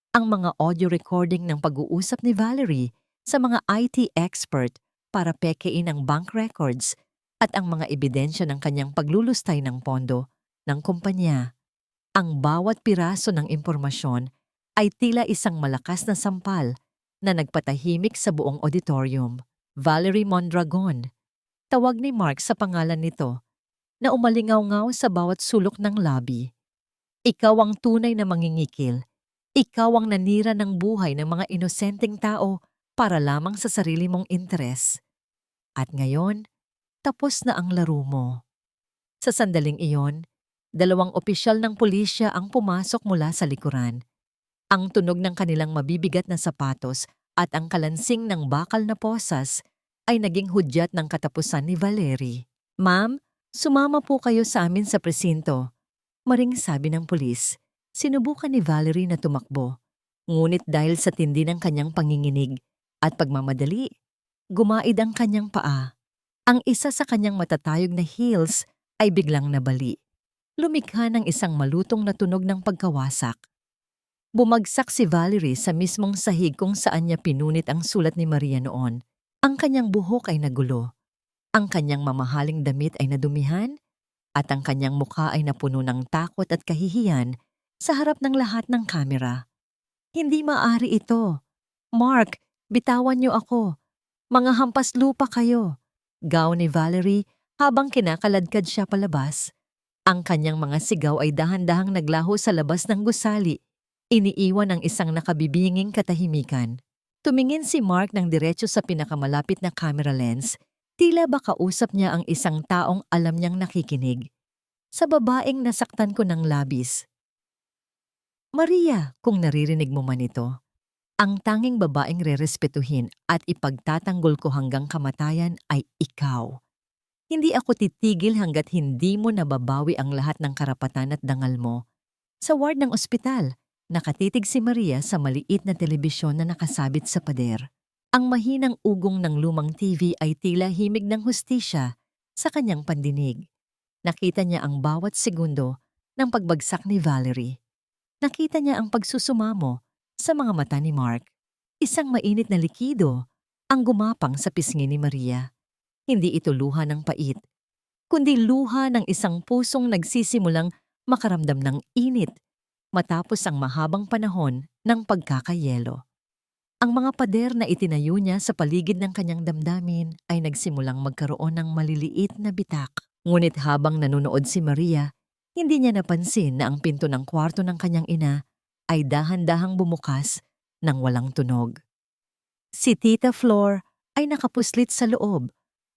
ang mga audio recording ng pag-uusap ni Valerie sa mga IT expert para pekein ang bank records at ang mga ebidensya ng kanyang paglulustay ng pondo ng kumpanya. Ang bawat piraso ng impormasyon ay tila isang malakas na sampal na nagpatahimik sa buong auditorium. Valerie Mondragon, tawag ni Mark sa pangalan nito, na umalingaw-ngaw sa bawat sulok ng lobby. Ikaw ang tunay na mangingikil. Ikaw ang nanira ng buhay ng mga inosenteng tao para lamang sa sarili mong interes. At ngayon, tapos na ang laro mo. Sa sandaling iyon, 2 opisyal ng pulisya ang pumasok mula sa likuran. Ang tunog ng kanilang mabibigat na sapatos at ang kalansing ng bakal na posas ay naging hudyat ng katapusan ni Valerie. Ma'am, sumama po kayo sa amin sa presinto. Maring sabi ng pulis. Sinubukan ni Valerie na tumakbo. Ngunit dahil sa tindi ng kanyang panginginig at pagmamadali, gumaid ang kanyang paa. Ang isa sa kanyang matatayog na heels ay biglang nabali. Lumikha ng isang malutong na tunog ng pagkawasak. Bumagsak si Valerie sa mismong sahig kung saan niya pinunit ang sulat ni Maria noon. Ang kanyang buhok ay nagulo. Ang kanyang mamahaling damit ay nadumihan at ang kanyang mukha ay napuno ng takot at kahihiyan sa harap ng lahat ng kamera. Hindi maaari ito. Mark, bitawan niyo ako. Mga hampas lupa kayo. Gaw ni Valerie habang kinakaladkad siya palabas. Ang kanyang mga sigaw ay dahan-dahang naglaho sa labas ng gusali. Iniiwan ang isang nakabibinging katahimikan. Tumingin si Mark ng diretso sa pinakamalapit na camera lens, tila ba kausap niya ang isang taong alam niyang nakikinig. Sa babaeng nasaktan ko ng labis. Maria, kung naririnig mo man ito, ang tanging babaeng rerespetuhin at ipagtatanggol ko hanggang kamatayan ay ikaw. Hindi ako titigil hanggat hindi mo nababawi ang lahat ng karapatan at dangal mo. Sa ward ng ospital, nakatitig si Maria sa maliit na telebisyon na nakasabit sa pader. Ang mahinang ugong ng lumang TV ay tila himig ng hustisya sa kanyang pandinig. Nakita niya ang bawat segundo ng pagbagsak ni Valerie. Nakita niya ang pagsusumamo sa mga mata ni Mark. Isang mainit na likido ang gumapang sa pisngi ni Maria. Hindi ito luha ng pait, kundi luha ng isang pusong nagsisimulang makaramdam ng init matapos ang mahabang panahon ng pagkakayelo. Ang mga pader na itinayo niya sa paligid ng kanyang damdamin ay nagsimulang magkaroon ng maliliit na bitak. Ngunit habang nanonood si Maria, hindi niya napansin na ang pinto ng kwarto ng kanyang ina ay dahan-dahang bumukas ng walang tunog. Si Tita Flor ay nakapuslit sa loob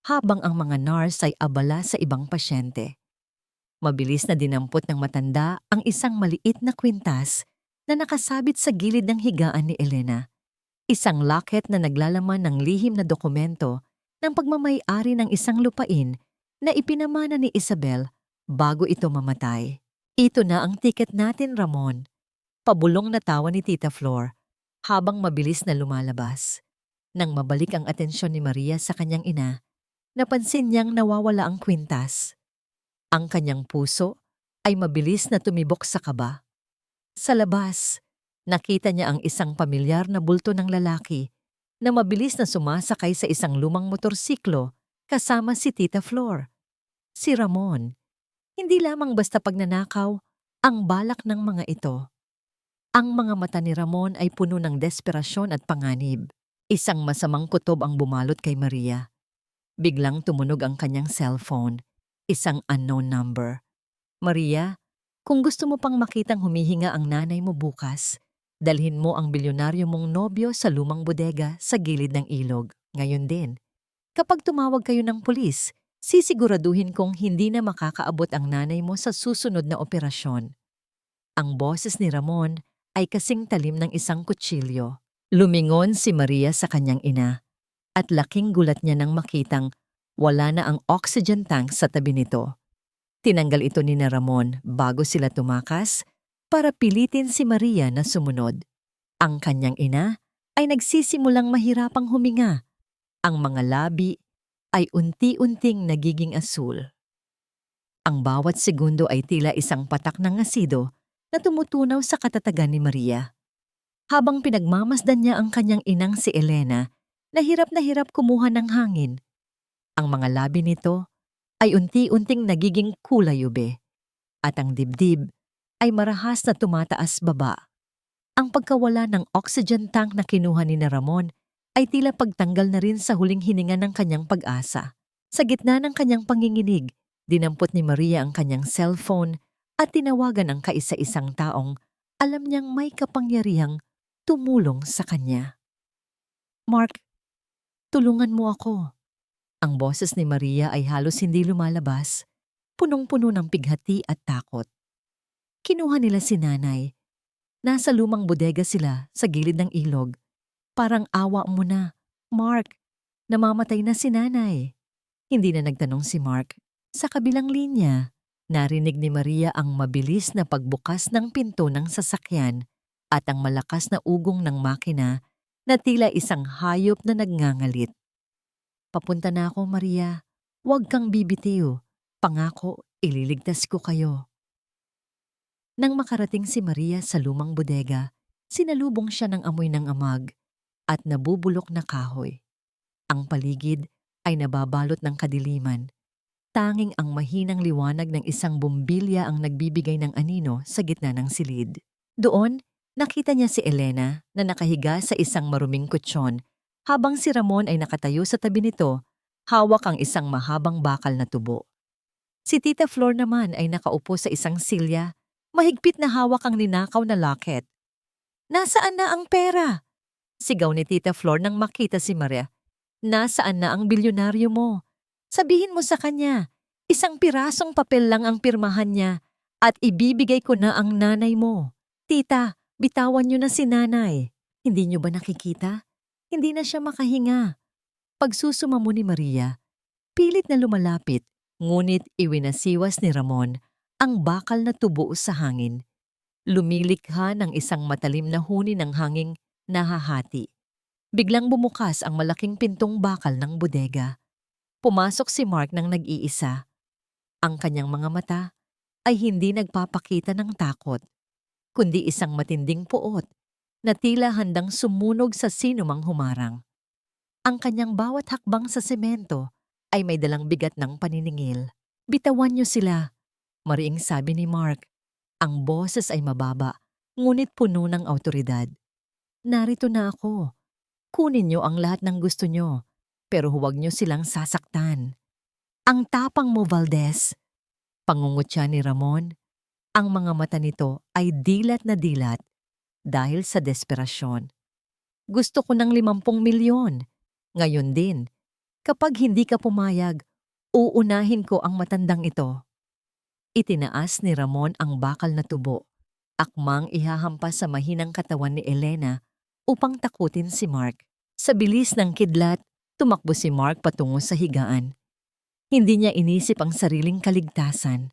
habang ang mga nurse ay abala sa ibang pasyente. Mabilis na dinampot ng matanda ang isang maliit na kwintas na nakasabit sa gilid ng higaan ni Elena. Isang locket na naglalaman ng lihim na dokumento ng pagmamay-ari ng isang lupain na ipinamana ni Isabel bago ito mamatay. Ito na ang tiket natin, Ramon. Pabulong na tawa ni Tita Flor habang mabilis na lumalabas. Nang mabalik ang atensyon ni Maria sa kanyang ina, napansin niyang nawawala ang kwintas. Ang kanyang puso ay mabilis na tumibok sa kaba. Sa labas, nakita niya ang isang pamilyar na bulto ng lalaki na mabilis na sumasakay sa isang lumang motorsiklo kasama si Tita Flor. Si Ramon. Hindi lamang basta pagnanakaw ang balak ng mga ito. Ang mga mata ni Ramon ay puno ng desperasyon at panganib. Isang masamang kutob ang bumalot kay Maria. Biglang tumunog ang kanyang cellphone. Isang unknown number. Maria, kung gusto mo pang makitang humihinga ang nanay mo bukas, dalhin mo ang bilyonaryo mong nobyo sa lumang bodega sa gilid ng ilog. Ngayon din. Kapag tumawag kayo ng pulis, sisiguraduhin kong hindi na makakaabot ang nanay mo sa susunod na operasyon. Ang boses ni Ramon ay kasing talim ng isang kutsilyo. Lumingon si Maria sa kanyang ina at laking gulat niya nang makitang wala na ang oxygen tank sa tabi nito. Tinanggal ito ni Ramon bago sila tumakas para pilitin si Maria na sumunod. Ang kanyang ina ay nagsisimulang mahirapang huminga. Ang mga labi ay unti-unting nagiging asul. Ang bawat segundo ay tila isang patak ng asido na tumutunaw sa katatagan ni Maria. Habang pinagmamasdan niya ang kanyang inang si Elena, na hirap kumuha ng hangin. Ang mga labi nito ay unti-unting nagiging kulay ube at ang dibdib ay marahas na tumataas baba. Ang pagkawala ng oxygen tank na kinuha ni Ramon ay tila pagtanggal na rin sa huling hininga ng kanyang pag-asa. Sa gitna ng kanyang panginginig, dinampot ni Maria ang kanyang cellphone at tinawagan ang kaisa-isang taong alam niyang may kapangyarihang tumulong sa kanya. Mark, tulungan mo ako. Ang boses ni Maria ay halos hindi lumalabas, punong-puno ng pighati at takot. Kinuha nila si nanay. Nasa lumang bodega sila sa gilid ng ilog. Parang awa mo na. Mark, namamatay na si nanay. Hindi na nagtanong si Mark. Sa kabilang linya, narinig ni Maria ang mabilis na pagbukas ng pinto ng sasakyan at ang malakas na ugong ng makina na tila isang hayop na nagngangalit. Papunta na ako, Maria. Huwag kang bibitiw. Pangako, ililigtas ko kayo. Nang makarating si Maria sa lumang bodega, sinalubong siya ng amoy ng amag at nabubulok na kahoy. Ang paligid ay nababalot ng kadiliman. Tanging ang mahinang liwanag ng isang bumbilya ang nagbibigay ng anino sa gitna ng silid. Doon, nakita niya si Elena na nakahiga sa isang maruming kutsyon habang si Ramon ay nakatayo sa tabi nito, hawak ang isang mahabang bakal na tubo. Si Tita Flor naman ay nakaupo sa isang silya, mahigpit na hawak ang ninakaw na locket. Nasaan na ang pera? Sigaw ni Tita Flor nang makita si Maria. Nasaan na ang bilyonaryo mo? Sabihin mo sa kanya, isang pirasong papel lang ang pirmahan niya at ibibigay ko na ang nanay mo. Tita, bitawan niyo na si nanay. Hindi niyo ba nakikita? Hindi na siya makahinga. Pagsusuma mo ni Maria, pilit na lumalapit, ngunit iwinasiwas ni Ramon ang bakal na tubo sa hangin. Lumilikha ng isang matalim na huni ng hanging nahahati. Biglang bumukas ang malaking pintong bakal ng bodega. Pumasok si Mark nang nag-iisa. Ang kanyang mga mata ay hindi nagpapakita ng takot, kundi isang matinding puot na tila handang sumunog sa sinumang humarang. Ang kanyang bawat hakbang sa semento ay may dalang bigat ng paniningil. Bitawan niyo sila, mariing sabi ni Mark. Ang boses ay mababa, ngunit puno ng awtoridad. Narito na ako. Kunin niyo ang lahat ng gusto niyo, pero huwag niyo silang sasaktan. Ang tapang mo, Valdez. Pangungutya ni Ramon. Ang mga mata nito ay dilat na dilat dahil sa desperasyon. Gusto ko ng 50 milyon. Ngayon din, kapag hindi ka pumayag, uunahin ko ang matandang ito. Itinaas ni Ramon ang bakal na tubo, akmang ihahampas sa mahinang katawan ni Elena upang takutin si Mark. Sa bilis ng kidlat, tumakbo si Mark patungo sa higaan. Hindi niya inisip ang sariling kaligtasan.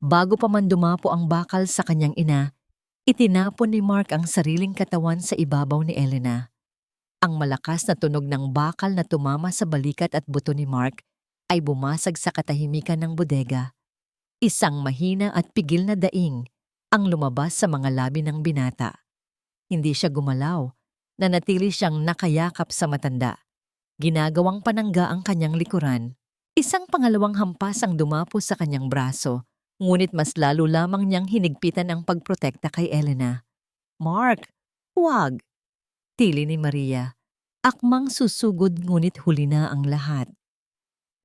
Bago pa man dumapo ang bakal sa kanyang ina, itinapon ni Mark ang sariling katawan sa ibabaw ni Elena. Ang malakas na tunog ng bakal na tumama sa balikat at buto ni Mark ay bumasag sa katahimikan ng bodega. Isang mahina at pigil na daing ang lumabas sa mga labi ng binata. Hindi siya gumalaw, nanatili siyang nakayakap sa matanda. Ginagawang panangga ang kanyang likuran. Isang pangalawang hampas ang dumapo sa kanyang braso, ngunit mas lalo lamang niyang hinigpitan ang pagprotekta kay Elena. Mark, huwag! Tili ni Maria. Akmang susugod ngunit huli na ang lahat.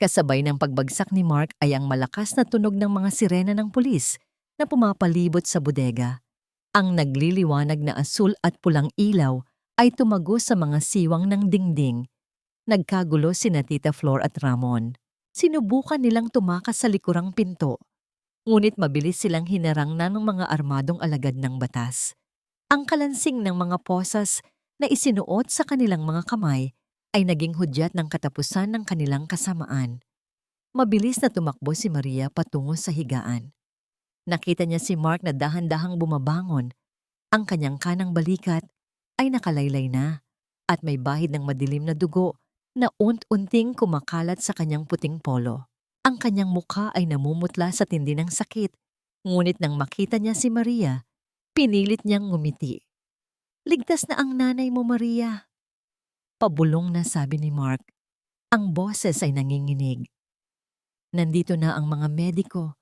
Kasabay ng pagbagsak ni Mark ay ang malakas na tunog ng mga sirena ng pulis na pumapalibot sa bodega. Ang nagliliwanag na asul at pulang ilaw ay tumago sa mga siwang ng dingding. Nagkagulo sina Tita Flor at Ramon. Sinubukan nilang tumakas sa likurang pinto, ngunit mabilis silang hinarang na ng mga armadong alagad ng batas. Ang kalansing ng mga posas na isinuot sa kanilang mga kamay ay naging hudyat ng katapusan ng kanilang kasamaan. Mabilis na tumakbo si Maria patungo sa higaan. Nakita niya si Mark na dahan-dahang bumabangon. Ang kanyang kanang balikat ay nakalaylay na at may bahid ng madilim na dugo na unt-unting kumakalat sa kanyang puting polo. Ang kanyang mukha ay namumutla sa tindi ng sakit, ngunit nang makita niya si Maria, pinilit niyang ngumiti. Ligtas na ang nanay mo, Maria. Pabulong na sabi ni Mark. Ang boses ay nanginginig. Nandito na ang mga mediko.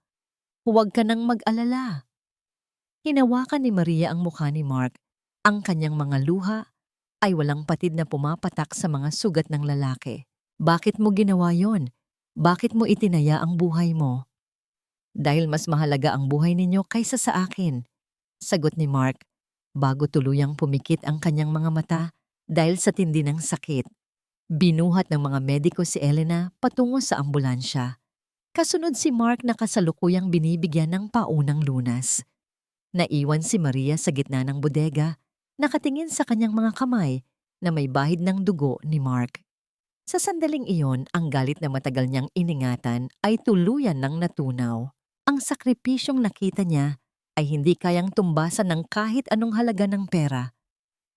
Huwag ka nang mag-alala. Hinawakan ni Maria ang mukha ni Mark. Ang kanyang mga luha ay walang patid na pumapatak sa mga sugat ng lalaki. Bakit mo ginawa yon? Bakit mo itinaya ang buhay mo? Dahil mas mahalaga ang buhay ninyo kaysa sa akin, sagot ni Mark, bago tuluyang pumikit ang kanyang mga mata dahil sa tindi ng sakit. Binuhat ng mga mediko si Elena patungo sa ambulansya. Kasunod si Mark na kasalukuyang binibigyan ng paunang lunas. Naiwan si Maria sa gitna ng bodega, nakatingin sa kanyang mga kamay na may bahid ng dugo ni Mark. Sa sandaling iyon, ang galit na matagal niyang iningatan ay tuluyan ng natunaw. Ang sakripisyong nakita niya ay hindi kayang tumbasan ng kahit anong halaga ng pera.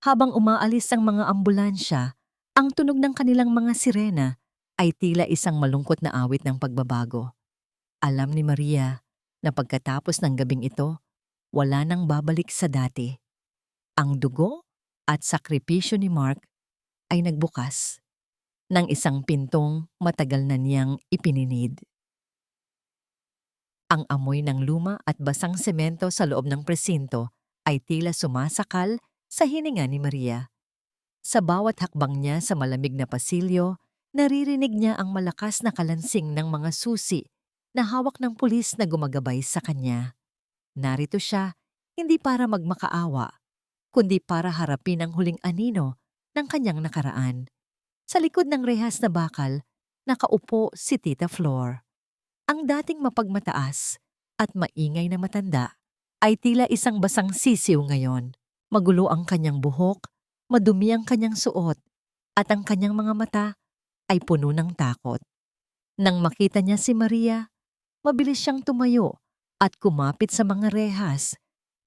Habang umaalis ang mga ambulansya, ang tunog ng kanilang mga sirena ay tila isang malungkot na awit ng pagbabago. Alam ni Maria na pagkatapos ng gabing ito, wala nang babalik sa dati. Ang dugo at sakripisyo ni Mark ay nagbukas ng isang pintong matagal na niyang ipininid. Ang amoy ng luma at basang semento sa loob ng presinto ay tila sumasakal sa hininga ni Maria. Sa bawat hakbang niya sa malamig na pasilyo, naririnig niya ang malakas na kalansing ng mga susi na hawak ng pulis na gumagabay sa kanya. Narito siya, hindi para magmakaawa, kundi para harapin ang huling anino ng kanyang nakaraan. Sa likod ng rehas na bakal, nakaupo si Tita Flor. Ang dating mapagmataas at maingay na matanda ay tila isang basang sisiw ngayon. Magulo ang kanyang buhok, madumi ang kanyang suot, at ang kanyang mga mata ay puno ng takot. Nang makita niya si Maria, mabilis siyang tumayo at kumapit sa mga rehas.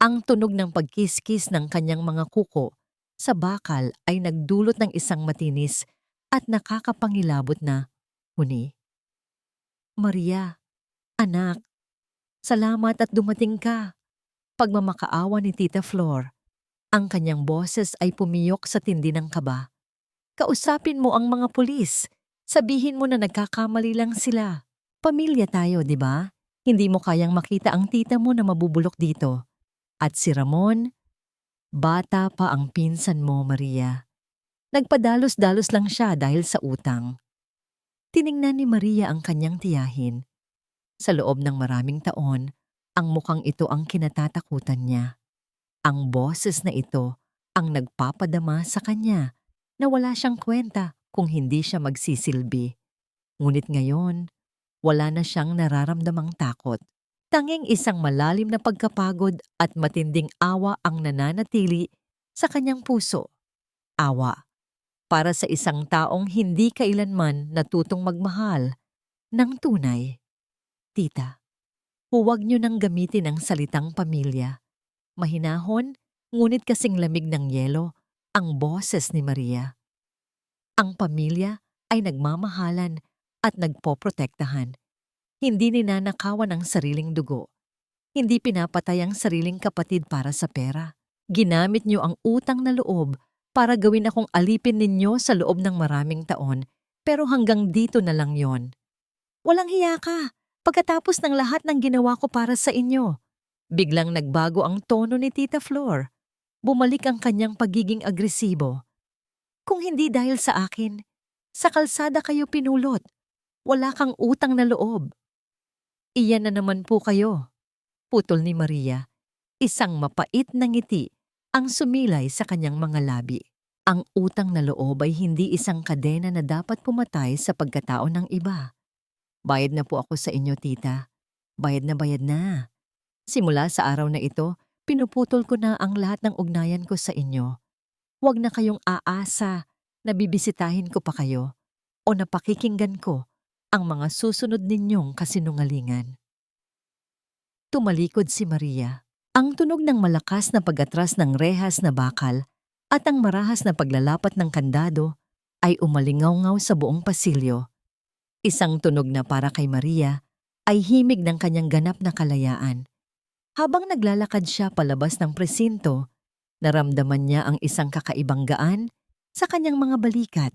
Ang tunog ng pagkiskis ng kanyang mga kuko sa bakal ay nagdulot ng isang matinis at nakakapangilabot na huni. Maria, anak, salamat at dumating ka. Pagmamakaawa ni Tita Flor, ang kanyang boses ay pumiyok sa tindi ng kaba. Kausapin mo ang mga pulis. Sabihin mo na nagkakamali lang sila. Pamilya tayo, di ba? Hindi mo kayang makita ang tita mo na mabubulok dito. At si Ramon, bata pa ang pinsan mo, Maria. Nagpadalos-dalos lang siya dahil sa utang. Tiningnan ni Maria ang kanyang tiyahin. Sa loob ng maraming taon, ang mukhang ito ang kinatatakutan niya. Ang boses na ito ang nagpapadama sa kanya na wala siyang kwenta kung hindi siya magsisilbi. Ngunit ngayon, wala na siyang nararamdamang takot. Tanging isang malalim na pagkapagod at matinding awa ang nananatili sa kanyang puso. Awa para sa isang taong hindi kailanman natutong magmahal ng tunay. Tita, huwag niyo nang gamitin ang salitang pamilya. Mahinahon, ngunit kasing lamig ng yelo ang boses ni Maria. Ang pamilya ay nagmamahalan at nagpoprotektahan. Hindi ninanakawan ang sariling dugo. Hindi pinapatay ang sariling kapatid para sa pera. Ginamit niyo ang utang na loob para gawin akong alipin ninyo sa loob ng maraming taon, pero hanggang dito na lang yon. Walang hiya ka, pagkatapos ng lahat ng ginawa ko para sa inyo. Biglang nagbago ang tono ni Tita Flor. Bumalik ang kanyang pagiging agresibo. Kung hindi dahil sa akin, sa kalsada kayo pinulot. Wala kang utang na loob. Iyan na naman po kayo. Putol ni Maria. Isang mapait na ngiti ang sumilay sa kanyang mga labi. Ang utang na loob ay hindi isang kadena na dapat pumatay sa pagkatao ng iba. Bayad na po ako sa inyo, tita. Bayad na bayad na. Simula sa araw na ito, pinuputol ko na ang lahat ng ugnayan ko sa inyo. Huwag na kayong aasa na bibisitahin ko pa kayo o napakikinggan ko ang mga susunod ninyong kasinungalingan. Tumalikod si Maria. Ang tunog ng malakas na pag-atras ng rehas na bakal at ang marahas na paglalapat ng kandado ay umalingaw-ngaw sa buong pasilyo. Isang tunog na para kay Maria ay himig ng kanyang ganap na kalayaan. Habang naglalakad siya palabas ng presinto, naramdaman niya ang isang kakaibang gaan sa kanyang mga balikat.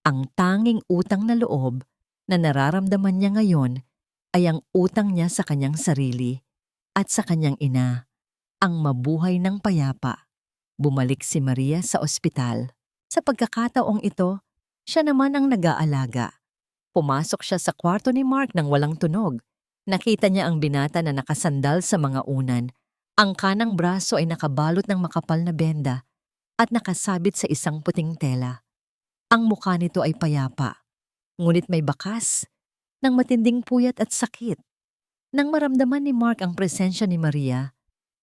Ang tanging utang na loob na nararamdaman niya ngayon ay ang utang niya sa kanyang sarili at sa kanyang ina, ang mabuhay ng payapa. Bumalik si Maria sa ospital. Sa pagkakataong ito, siya naman ang nag-aalaga. Pumasok siya sa kwarto ni Mark nang walang tunog. Nakita niya ang binata na nakasandal sa mga unan. Ang kanang braso ay nakabalot ng makapal na benda at nakasabit sa isang puting tela. Ang mukha nito ay payapa, ngunit may bakas ng matinding puyat at sakit. Nang maramdaman ni Mark ang presensya ni Maria,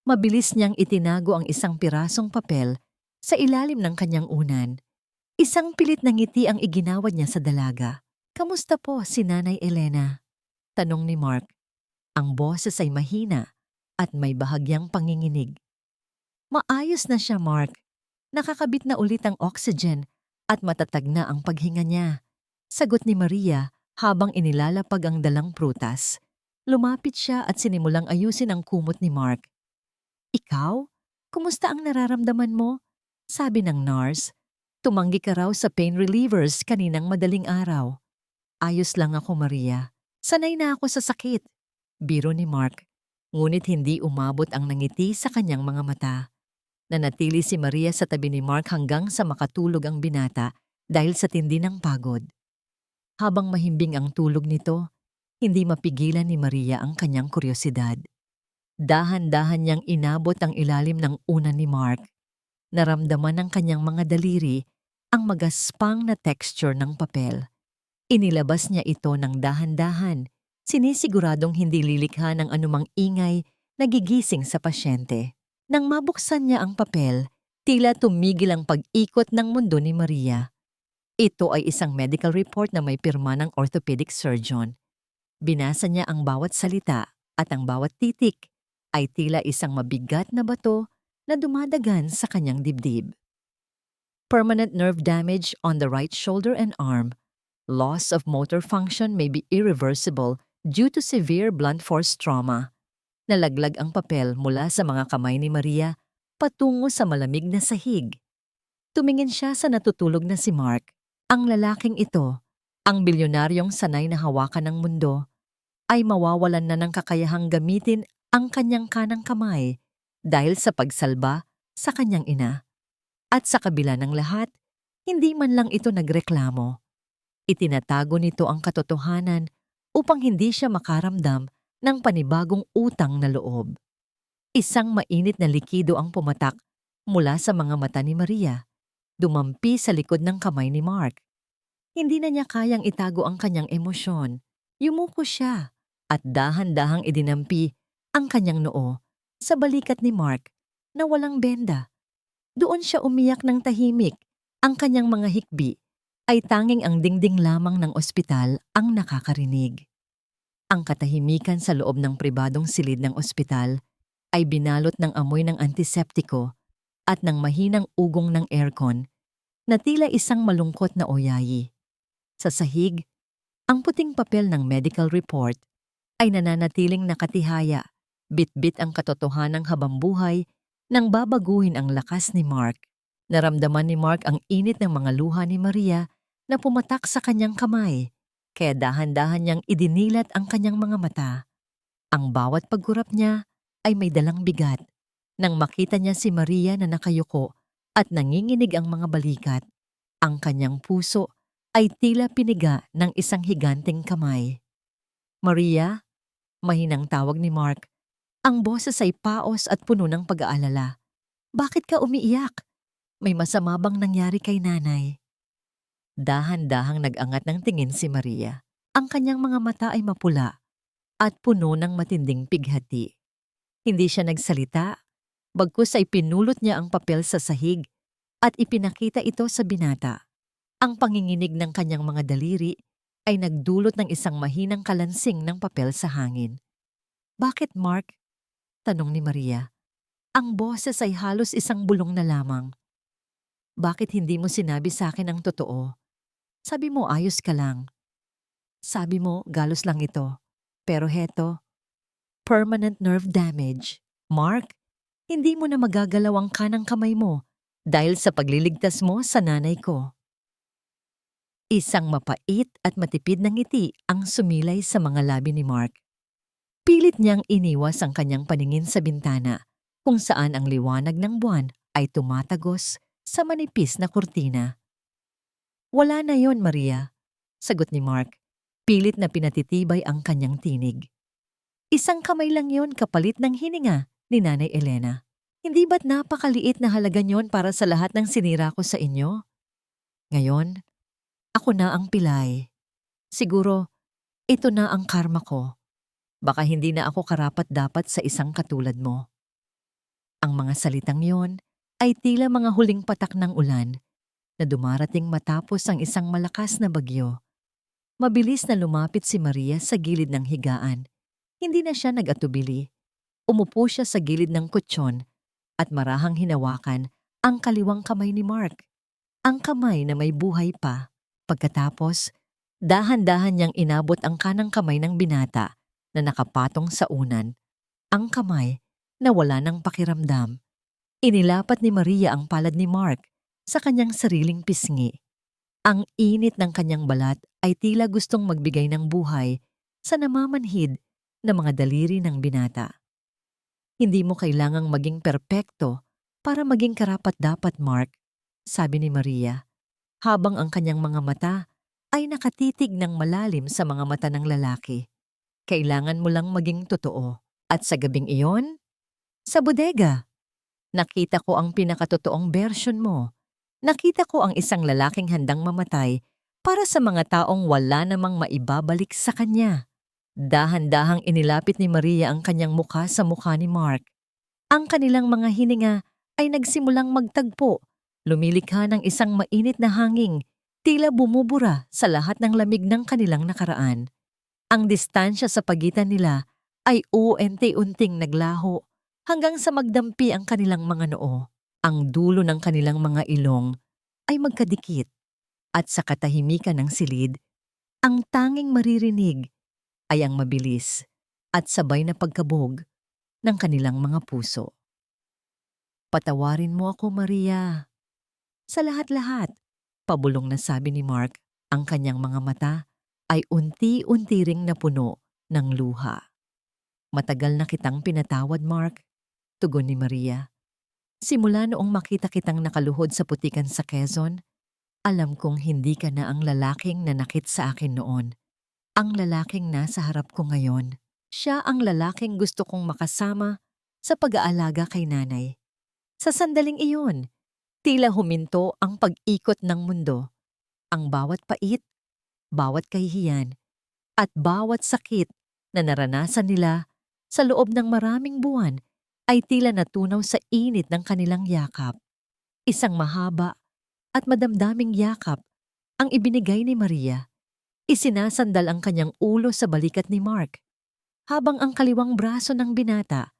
mabilis niyang itinago ang isang pirasong papel sa ilalim ng kanyang unan. Isang pilit na ngiti ang iginawad niya sa dalaga. "Kamusta po si Nanay Elena?" tanong ni Mark. Ang boses ay mahina at may bahagyang panginginig. "Maayos na siya, Mark. Nakakabit na ulit ang oxygen at matatag na ang paghinga niya," sagot ni Maria habang inilalapag ang dalang prutas. Lumapit siya at sinimulang ayusin ang kumot ni Mark. "Ikaw? Kumusta ang nararamdaman mo?" sabi ng nurse. "Tumanggi ka raw sa pain relievers kaninang madaling araw." "Ayos lang ako, Maria. Sanay na ako sa sakit," biro ni Mark. Ngunit hindi umabot ang nangiti sa kanyang mga mata. Nanatili si Maria sa tabi ni Mark hanggang sa makatulog ang binata dahil sa tindi ng pagod. Habang mahimbing ang tulog nito, hindi mapigilan ni Maria ang kanyang kuryosidad. Dahan-dahan niyang inabot ang ilalim ng unan ni Mark. Naramdaman ng kanyang mga daliri ang magaspang na texture ng papel. Inilabas niya ito ng dahan-dahan, sinisiguradong hindi lilikha ng anumang ingay na gigising sa pasyente. Nang mabuksan niya ang papel, tila tumigil ang pag-ikot ng mundo ni Maria. Ito ay isang medical report na may pirma ng orthopedic surgeon. Binasa niya ang bawat salita at ang bawat titik ay tila isang mabigat na bato na dumadagan sa kanyang dibdib. Permanent nerve damage on the right shoulder and arm. Loss of motor function may be irreversible due to severe blunt force trauma. Nalaglag ang papel mula sa mga kamay ni Maria patungo sa malamig na sahig. Tumingin siya sa natutulog na si Mark. Ang lalaking ito, ang bilyonaryong sanay na hawakan ng mundo, ay mawawalan na ng kakayahang gamitin ang kanyang kanang kamay dahil sa pagsalba sa kanyang ina. At sa kabila ng lahat, hindi man lang ito nagreklamo. Itinatago nito ang katotohanan upang hindi siya makaramdam ng panibagong utang na loob. Isang mainit na likido ang pumatak mula sa mga mata ni Maria, dumampi sa likod ng kamay ni Mark. Hindi na niya kayang itago ang kanyang emosyon. Yumuko siya at dahan-dahang idinampi ang kanyang noo sa balikat ni Mark na walang benda. Doon siya umiyak ng tahimik. Ang kanyang mga hikbi ay tanging ang dingding lamang ng ospital ang nakakarinig. Ang katahimikan sa loob ng pribadong silid ng ospital ay binalot ng amoy ng antiseptiko at ng mahinang ugong ng aircon na tila isang malungkot na oyayi. Sa sahig, ang puting papel ng medical report ay nananatiling nakatihaya, bit-bit ang katotohanang habambuhay nang babaguhin ang lakas ni Mark. Naramdaman ni Mark ang init ng mga luha ni Maria na pumatak sa kanyang kamay, kaya dahan-dahan niyang idinilat ang kanyang mga mata. Ang bawat pagkurap niya ay may dalang bigat. Nang makita niya si Maria na nakayuko at nanginginig ang mga balikat, ang kanyang puso ay tila piniga ng isang higanteng kamay. Maria, mahinang tawag ni Mark. Ang boses ay paos at puno ng pag-aalala. Bakit ka umiiyak? May masama bang nangyari kay nanay? Dahan-dahang nag-angat ng tingin si Maria. Ang kanyang mga mata ay mapula at puno ng matinding pighati. Hindi siya nagsalita, bagkus ay pinulot niya ang papel sa sahig at ipinakita ito sa binata. Ang panginginig ng kanyang mga daliri ay nagdulot ng isang mahinang kalansing ng papel sa hangin. Bakit, Mark? Tanong ni Maria. Ang boses ay halos isang bulong na lamang. Bakit hindi mo sinabi sa akin ang totoo? Sabi mo ayos ka lang. Sabi mo galos lang ito. Pero heto, permanent nerve damage. Mark, hindi mo na magagalaw ang kanang kamay mo dahil sa pagliligtas mo sa nanay ko. Isang mapait at matipid na ngiti ang sumilay sa mga labi ni Mark. Pilit niyang iniwas ang kanyang paningin sa bintana kung saan ang liwanag ng buwan ay tumatagos sa manipis na kurtina. Wala na yon, Maria, sagot ni Mark. Pilit na pinatitibay ang kanyang tinig. Isang kamay lang yon kapalit ng hininga ni Nanay Elena. Hindi ba't napakaliit na halaga niyon para sa lahat ng sinira ko sa inyo? Ngayon, ako na ang pilay. Siguro, ito na ang karma ko. Baka hindi na ako karapat-dapat sa isang katulad mo. Ang mga salitang yon ay tila mga huling patak ng ulan na dumarating matapos ang isang malakas na bagyo. Mabilis na lumapit si Maria sa gilid ng higaan. Hindi na siya nag-atubili. Umupo siya sa gilid ng kutsyon at marahang hinawakan ang kaliwang kamay ni Mark. Ang kamay na may buhay pa. Pagkatapos, dahan-dahan niyang inabot ang kanang kamay ng binata na nakapatong sa unan. Ang kamay na wala ng pakiramdam. Inilapat ni Maria ang palad ni Mark sa kanyang sariling pisngi. Ang init ng kanyang balat ay tila gustong magbigay ng buhay sa namamanhid na mga daliri ng binata. Hindi mo kailangang maging perpekto para maging karapat-dapat, Mark, sabi ni Maria, habang ang kanyang mga mata ay nakatitig ng malalim sa mga mata ng lalaki. Kailangan mo lang maging totoo. At sa gabing iyon, sa bodega, nakita ko ang pinakatotoong version mo Nakita ko ang isang lalaking handang mamatay para sa mga taong wala namang maibabalik sa kanya. Dahan-dahang inilapit ni Maria ang kanyang mukha sa mukha ni Mark. Ang kanilang mga hininga ay nagsimulang magtagpo, lumilikha ng isang mainit na hangin, tila bumubura sa lahat ng lamig ng kanilang nakaraan. Ang distansya sa pagitan nila ay unti-unting naglaho hanggang sa magdampi ang kanilang mga noo. Ang dulo ng kanilang mga ilong ay magkadikit at sa katahimikan ng silid, ang tanging maririnig ay ang mabilis at sabay na pagkabog ng kanilang mga puso. "Patawarin mo ako, Maria. Sa lahat-lahat," pabulong na sabi ni Mark, ang kanyang mga mata ay unti-unti ring napuno ng luha. "Matagal na kitang pinatawad, Mark," tugon ni Maria. "Simula noong makita kitang nakaluhod sa putikan sa Quezon, alam kong hindi ka na ang lalaking nanakit sa akin noon. Ang lalaking nasa harap ko ngayon, siya ang lalaking gusto kong makasama sa pag-aalaga kay nanay." Sa sandaling iyon, tila huminto ang pag-ikot ng mundo. Ang bawat pait, bawat kahihiyan, at bawat sakit na naranasan nila sa loob ng maraming buwan ay tila natunaw sa init ng kanilang yakap. Isang mahaba at madamdaming yakap ang ibinigay ni Maria. Isinasandal ang kanyang ulo sa balikat ni Mark, habang ang kaliwang braso ng binata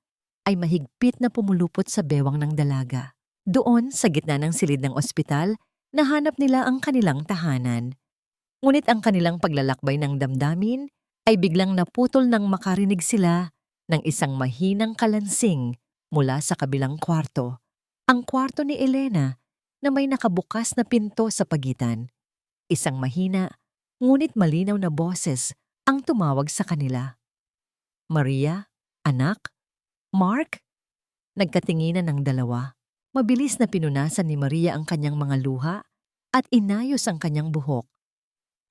ay mahigpit na pumulupot sa bewang ng dalaga. Doon, sa gitna ng silid ng ospital, nahanap nila ang kanilang tahanan. Ngunit ang kanilang paglalakbay ng damdamin ay biglang naputol nang makarinig sila ng isang mahinang kalansing mula sa kabilang kwarto. Ang kwarto ni Elena na may nakabukas na pinto sa pagitan. Isang mahina, ngunit malinaw na boses ang tumawag sa kanila. "Maria? Anak? Mark?" Nagkatinginan ng dalawa. Mabilis na pinunasan ni Maria ang kanyang mga luha at inayos ang kanyang buhok,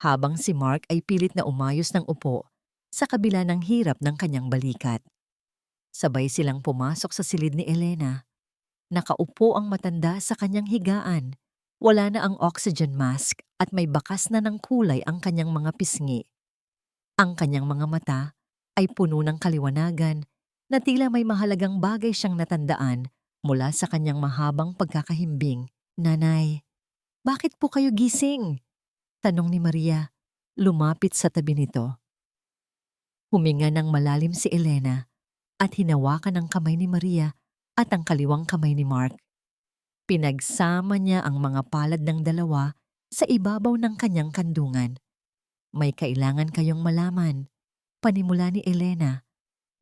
habang si Mark ay pilit na umayos ng upo sa kabila ng hirap ng kanyang balikat. Sabay silang pumasok sa silid ni Elena. Nakaupo ang matanda sa kanyang higaan. Wala na ang oxygen mask at may bakas na ng kulay ang kanyang mga pisngi. Ang kanyang mga mata ay puno ng kaliwanagan na tila may mahalagang bagay siyang natandaan mula sa kanyang mahabang pagkakahimbing. "Nanay, bakit po kayo gising?" tanong ni Maria, lumapit sa tabi nito. Huminga ng malalim si Elena at hinawakan ang kamay ni Maria at ang kaliwang kamay ni Mark. Pinagsama niya ang mga palad ng dalawa sa ibabaw ng kanyang kandungan. "May kailangan kayong malaman," panimula ni Elena.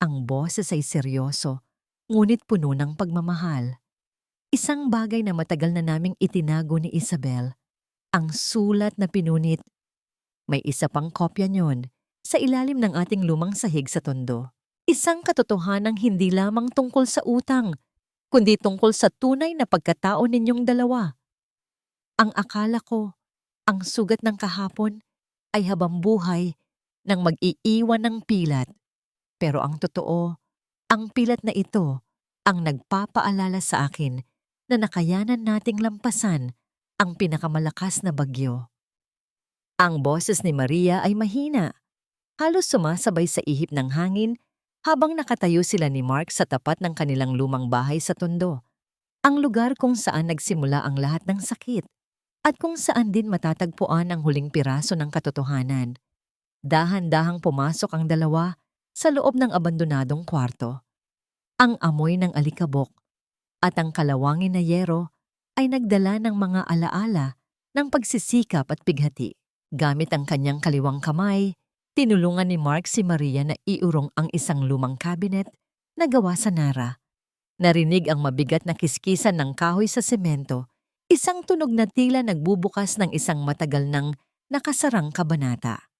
Ang boses ay seryoso, ngunit puno ng pagmamahal. "Isang bagay na matagal na naming itinago ni Isabel. Ang sulat na pinunit. May isa pang kopya niyon sa ilalim ng ating lumang sahig sa Tondo. Isang katotohanang hindi lamang tungkol sa utang, kundi tungkol sa tunay na pagkatao ninyong dalawa. Ang akala ko, ang sugat ng kahapon ay habambuhay nang mag-iiwan ng pilat. Pero ang totoo, ang pilat na ito ang nagpapaalala sa akin na nakayanan nating lampasan ang pinakamalakas na bagyo." Ang boses ni Maria ay mahina, halos sumasabay sa ihip ng hangin habang nakatayo sila ni Mark sa tapat ng kanilang lumang bahay sa Tondo, ang lugar kung saan nagsimula ang lahat ng sakit at kung saan din matatagpuan ang huling piraso ng katotohanan. Dahan-dahang pumasok ang dalawa sa loob ng abandonadong kwarto. Ang amoy ng alikabok at ang kalawangin na yero ay nagdala ng mga alaala ng pagsisikap at bighati. Gamit ang kanyang kaliwang kamay, tinulungan ni Mark si Maria na iurong ang isang lumang cabinet na gawa sa Nara. Narinig ang mabigat na kiskisan ng kahoy sa semento, isang tunog na tila nagbubukas ng isang matagal ng nakasarang kabanata.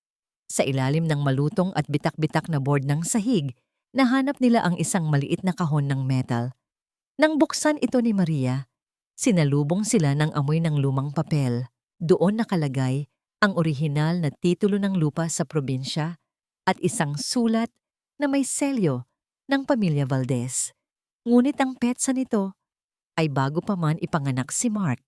Sa ilalim ng malutong at bitak-bitak na board ng sahig, nahanap nila ang isang maliit na kahon ng metal. Nang buksan ito ni Maria, sinalubong sila ng amoy ng lumang papel. Doon nakalagay ang orihinal na titulo ng lupa sa probinsya at isang sulat na may selyo ng pamilya Valdez. Ngunit ang petsa nito ay bago pa man ipanganak si Mark.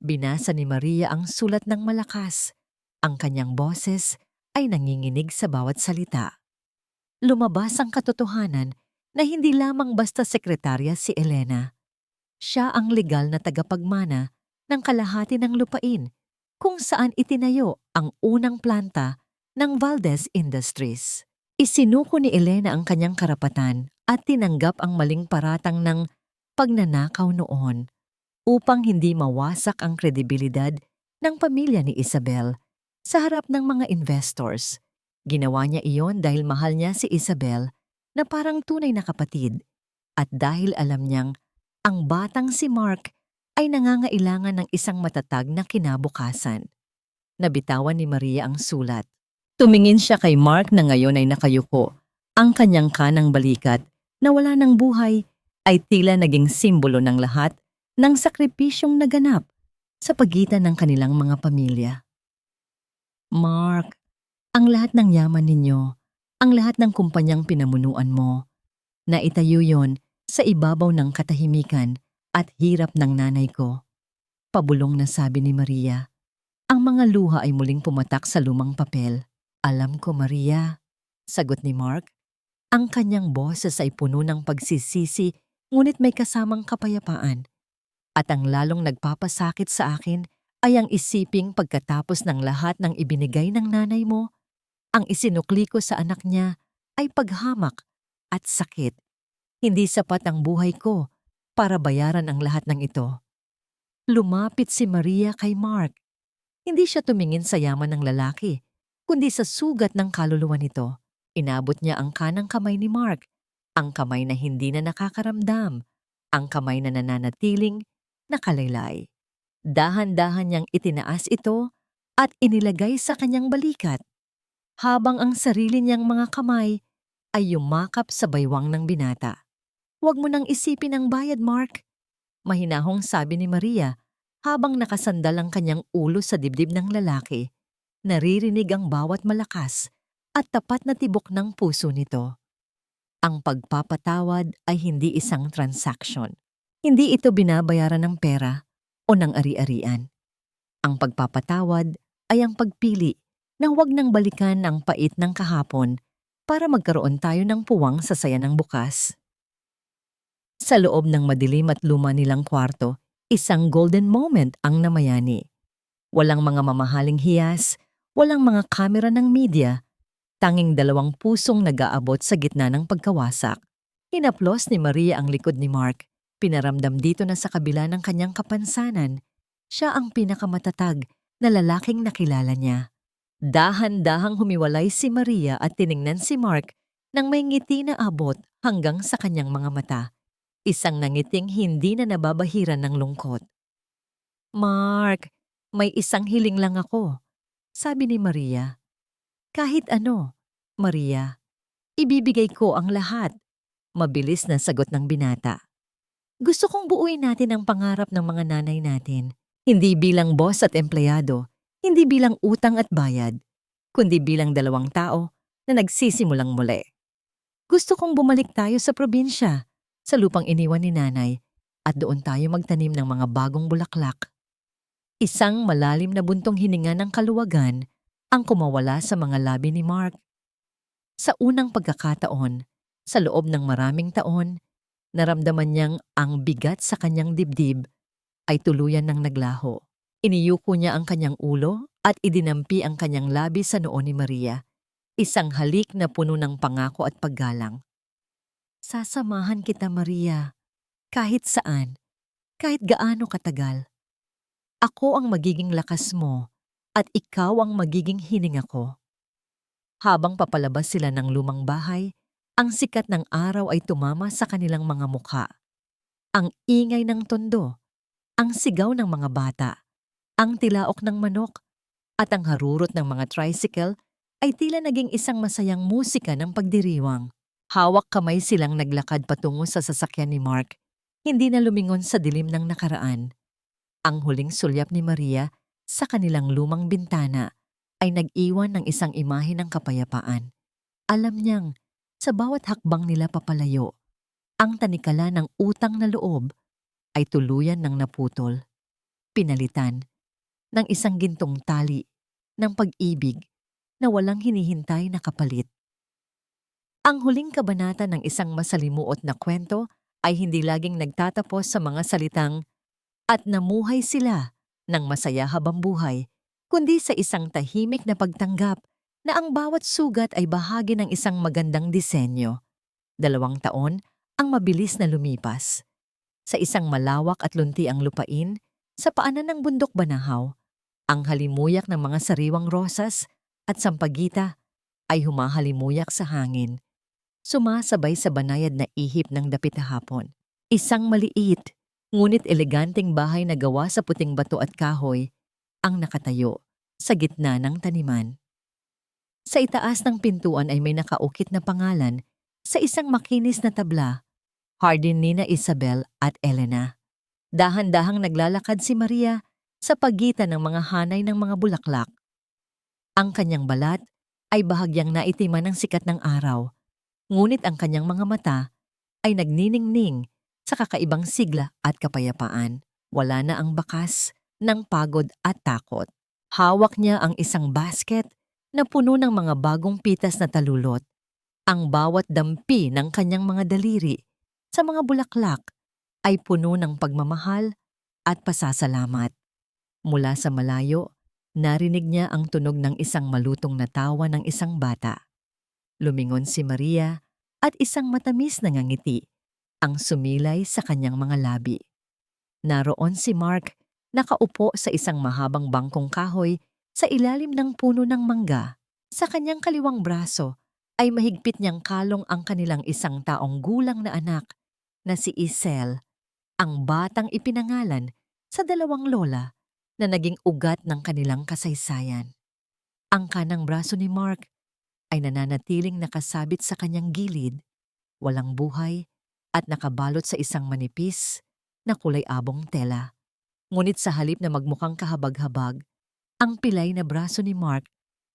Binasa ni Maria ang sulat ng malakas. Ang kanyang boses ay nanginginig sa bawat salita. Lumabas ang katotohanan na hindi lamang basta sekretarya si Elena. Siya ang legal na tagapagmana ng kalahati ng lupain kung saan itinayo ang unang planta ng Valdez Industries. Isinuko ni Elena ang kanyang karapatan at tinanggap ang maling paratang ng pagnanakaw noon upang hindi mawasak ang kredibilidad ng pamilya ni Isabel sa harap ng mga investors. Ginawa niya iyon dahil mahal niya si Isabel na parang tunay na kapatid at dahil alam niyang ang batang si Mark ay nangangailangan ng isang matatag na kinabukasan. Nabitawan ni Maria ang sulat. Tumingin siya kay Mark na ngayon ay nakayuko. Ang kanyang kanang balikat na wala ng buhay ay tila naging simbolo ng lahat ng sakripisyong naganap sa pagitan ng kanilang mga pamilya. Mark, ang lahat ng yaman ninyo, ang lahat ng kumpanyang pinamunuan mo, naitayo yon sa ibabaw ng katahimikan at hirap ng nanay ko. Pabulong na sabi ni Maria. Ang mga luha ay muling pumatak sa lumang papel. Alam ko, Maria, sagot ni Mark. Ang kanyang boses ay puno ng pagsisisi ngunit may kasamang kapayapaan. At ang lalong nagpapasakit sa akin ay ang isiping pagkatapos ng lahat ng ibinigay ng nanay mo, ang isinukli ko sa anak niya ay paghamak at sakit. Hindi sapat ang buhay ko para bayaran ang lahat ng ito. Lumapit si Maria kay Mark. Hindi siya tumingin sa yaman ng lalaki, kundi sa sugat ng kaluluwa nito. Inabot niya ang kanang kamay ni Mark, ang kamay na hindi na nakakaramdam, ang kamay na nananatiling nakalaylay. Dahan-dahan niyang itinaas ito at inilagay sa kanyang balikat, habang ang sarili niyang mga kamay ay yumakap sa baywang ng binata. Huwag mo nang isipin ang bayad, Mark, mahinahong sabi ni Maria habang nakasandal ang kanyang ulo sa dibdib ng lalaki. Naririnig ang bawat malakas at tapat na tibok ng puso nito. Ang pagpapatawad ay hindi isang transaksyon. Hindi ito binabayaran ng pera o ng ari-arian. Ang pagpapatawad ay ang pagpili na huwag nang balikan ang pait ng kahapon para magkaroon tayo ng puwang sa saya ng bukas. Sa loob ng madilim at luma nilang kwarto, isang golden moment ang namayani. Walang mga mamahaling hiyas, walang mga kamera ng media, tanging dalawang pusong nag-aabot sa gitna ng pagkawasak. Hinaplos ni Maria ang likod ni Mark. Pinaramdam dito na sa kabila ng kanyang kapansanan, siya ang pinakamatatag na lalaking nakilala niya. Dahan-dahang humiwalay si Maria at tiningnan si Mark nang may ngiti na abot hanggang sa kanyang mga mata. Isang nangiting hindi na nababahiran ng lungkot. Mark, may isang hiling lang ako, sabi ni Maria. Kahit ano, Maria, ibibigay ko ang lahat. Mabilis na sagot ng binata. Gusto kong buuin natin ang pangarap ng mga nanay natin. Hindi bilang boss at empleyado, hindi bilang utang at bayad, kundi bilang dalawang tao na nagsisimulang muli. Gusto kong bumalik tayo sa probinsya, sa lupang iniwan ni nanay, at doon tayo magtanim ng mga bagong bulaklak. Isang malalim na buntong hininga ng kaluwagan ang kumawala sa mga labi ni Mark. Sa unang pagkakataon, sa loob ng maraming taon, naramdaman niyang ang bigat sa kanyang dibdib ay tuluyan ng naglaho. Iniyuko niya ang kanyang ulo at idinampi ang kanyang labi sa noo ni Maria. Isang halik na puno ng pangako at paggalang. Sasamahan kita, Maria, kahit saan, kahit gaano katagal. Ako ang magiging lakas mo at ikaw ang magiging hininga ko. Habang papalabas sila ng lumang bahay, ang sikat ng araw ay tumama sa kanilang mga mukha. Ang ingay ng tondo, ang sigaw ng mga bata, ang tilaok ng manok, at ang harurot ng mga tricycle ay tila naging isang masayang musika ng pagdiriwang. Hawak kamay silang naglakad patungo sa sasakyan ni Mark, hindi na lumingon sa dilim ng nakaraan. Ang huling sulyap ni Maria sa kanilang lumang bintana ay nag-iwan ng isang imahe ng kapayapaan. Alam niyang, sa bawat hakbang nila papalayo, ang tanikala ng utang na loob ay tuluyan ng naputol. pinalitan ng isang gintong tali ng pag-ibig na walang hinihintay na kapalit. Ang huling kabanata ng isang masalimuot na kwento ay hindi laging nagtatapos sa mga salitang "at namuhay sila ng masaya habang buhay", kundi sa isang tahimik na pagtanggap na ang bawat sugat ay bahagi ng isang magandang disenyo. 2 taon ang mabilis na lumipas. Sa isang malawak at luntiang lupain, sa paanan ng bundok Banahaw, ang halimuyak ng mga sariwang rosas at sampagita ay humahalimuyak sa hangin, sumasabay sa banayad na ihip ng dapit na hapon. Isang maliit, ngunit eleganteng bahay na gawa sa puting bato at kahoy ang nakatayo sa gitna ng taniman. Sa itaas ng pintuan ay may nakaukit na pangalan sa isang makinis na tabla, Hardin nina Isabel at Elena. Dahan-dahang naglalakad si Maria sa pagitan ng mga hanay ng mga bulaklak. Ang kanyang balat ay bahagyang naitiman ng sikat ng araw, ngunit ang kanyang mga mata ay nagniningning sa kakaibang sigla at kapayapaan. Wala na ang bakas ng pagod at takot. Hawak niya ang isang basket na puno ng mga bagong pitas na talulot. Ang bawat dampi ng kanyang mga daliri sa mga bulaklak ay puno ng pagmamahal at pasasalamat. Mula sa malayo, narinig niya ang tunog ng isang malutong na tawa ng isang bata. Lumingon si Maria at isang matamis na ngangiti ang sumilay sa kanyang mga labi. Naroon si Mark, nakaupo sa isang mahabang bangkong kahoy sa ilalim ng puno ng mangga. Sa kanyang kaliwang braso ay mahigpit niyang kalong ang kanilang isang taong gulang na anak na si Isel, ang batang ipinangalan sa 2 lola na naging ugat ng kanilang kasaysayan. Ang kanang braso ni Mark ay nananatiling nakasabit sa kanyang gilid, walang buhay at nakabalot sa isang manipis na kulay abong tela. Ngunit sa halip na magmukhang kahabag-habag, ang pilay na braso ni Mark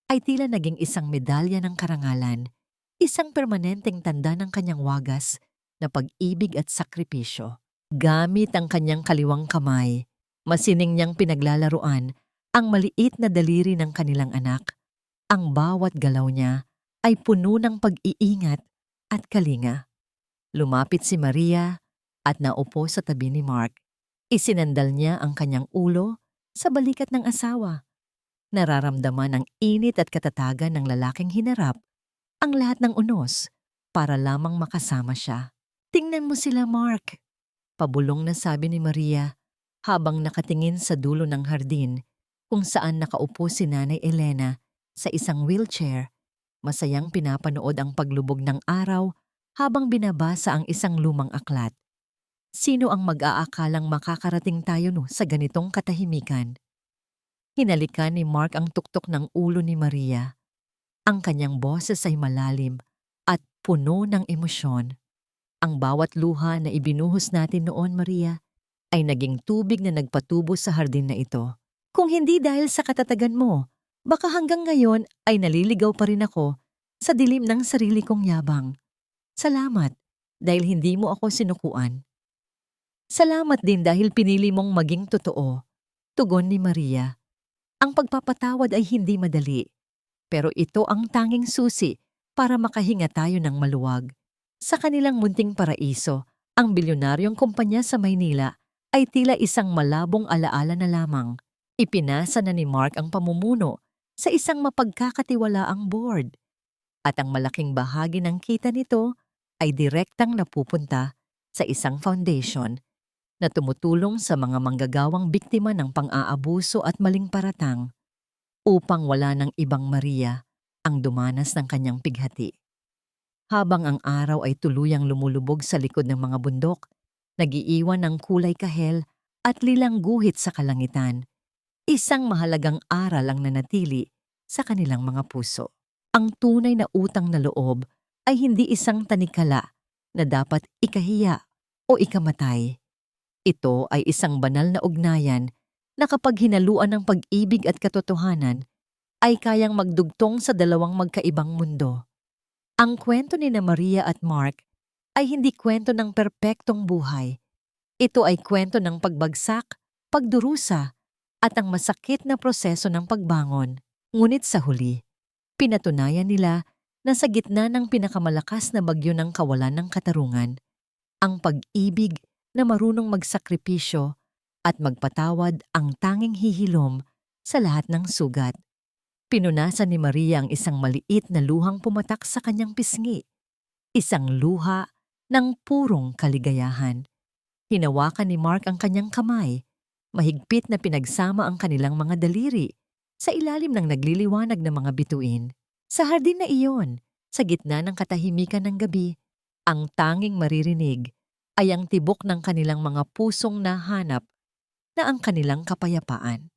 ay tila naging isang medalya ng karangalan, isang permanenteng tanda ng kanyang wagas na pag-ibig at sakripisyo. Gamit ang kanyang kaliwang kamay, masining niyang pinaglalaruan ang maliit na daliri ng kanilang anak. Ang bawat galaw niya ay puno ng pag-iingat at kalinga. Lumapit si Maria at naupo sa tabi ni Mark. Isinandal niya ang kanyang ulo sa balikat ng asawa. Nararamdaman ang init at katatagan ng lalaking hinarap ang lahat ng unos para lamang makasama siya. "Tingnan mo sila, Mark," pabulong na sabi ni Maria habang nakatingin sa dulo ng hardin kung saan nakaupo si Nanay Elena sa isang wheelchair, masayang pinapanood ang paglubog ng araw habang binabasa ang isang lumang aklat. Sino ang mag-aakalang makakarating tayo sa ganitong katahimikan? Hinalikan ni Mark ang tuktok ng ulo ni Maria. Ang kanyang boses ay malalim at puno ng emosyon. Ang bawat luha na ibinuhos natin noon, Maria, ay naging tubig na nagpatubo sa hardin na ito. Kung hindi dahil sa katatagan mo, baka hanggang ngayon ay naliligaw pa rin ako sa dilim ng sarili kong yabang. Salamat dahil hindi mo ako sinukuan. Salamat din dahil pinili mong maging totoo, tugon ni Maria. Ang pagpapatawad ay hindi madali, pero ito ang tanging susi para makahinga tayo ng maluwag. Sa kanilang munting paraiso, ang bilyonaryong kumpanya sa Maynila ay tila isang malabong alaala na lamang. Ipinasa na ni Mark ang pamumuno sa isang mapagkakatiwalaang board, at ang malaking bahagi ng kita nito ay direktang napupunta sa isang foundation na tumutulong sa mga manggagawang biktima ng pang-aabuso at maling paratang upang wala ng ibang Maria ang dumanas ng kanyang pighati. Habang ang araw ay tuluyang lumulubog sa likod ng mga bundok, nag-iiwan ng kulay kahel at lilang guhit sa kalangitan, isang mahalagang aral ang nanatili sa kanilang mga puso. Ang tunay na utang na loob ay hindi isang tanikala na dapat ikahiya o ikamatay. Ito ay isang banal na ugnayan na kapag hinaluan ng pag-ibig at katotohanan, ay kayang magdugtong sa 2 magkaibang mundo. Ang kwento ni Maria at Mark ay hindi kwento ng perpektong buhay. Ito ay kwento ng pagbagsak pagdurusa, at ang masakit na proseso ng pagbangon. Ngunit sa huli, pinatunayan nila na sa gitna ng pinakamalakas na bagyo ng kawalan ng katarungan, ang pag-ibig na marunong magsakripisyo at magpatawad ang tanging hihilom sa lahat ng sugat. Pinunasan ni Maria ang isang maliit na luhang pumatak sa kanyang pisngi, isang luha ng purong kaligayahan. Hinawakan ni Mark ang kanyang kamay, mahigpit na pinagsama ang kanilang mga daliri sa ilalim ng nagliliwanag na mga bituin. Sa hardin na iyon, sa gitna ng katahimikan ng gabi, ang tanging maririnig ay ang tibok ng kanilang mga pusong nahanap na ang kanilang kapayapaan.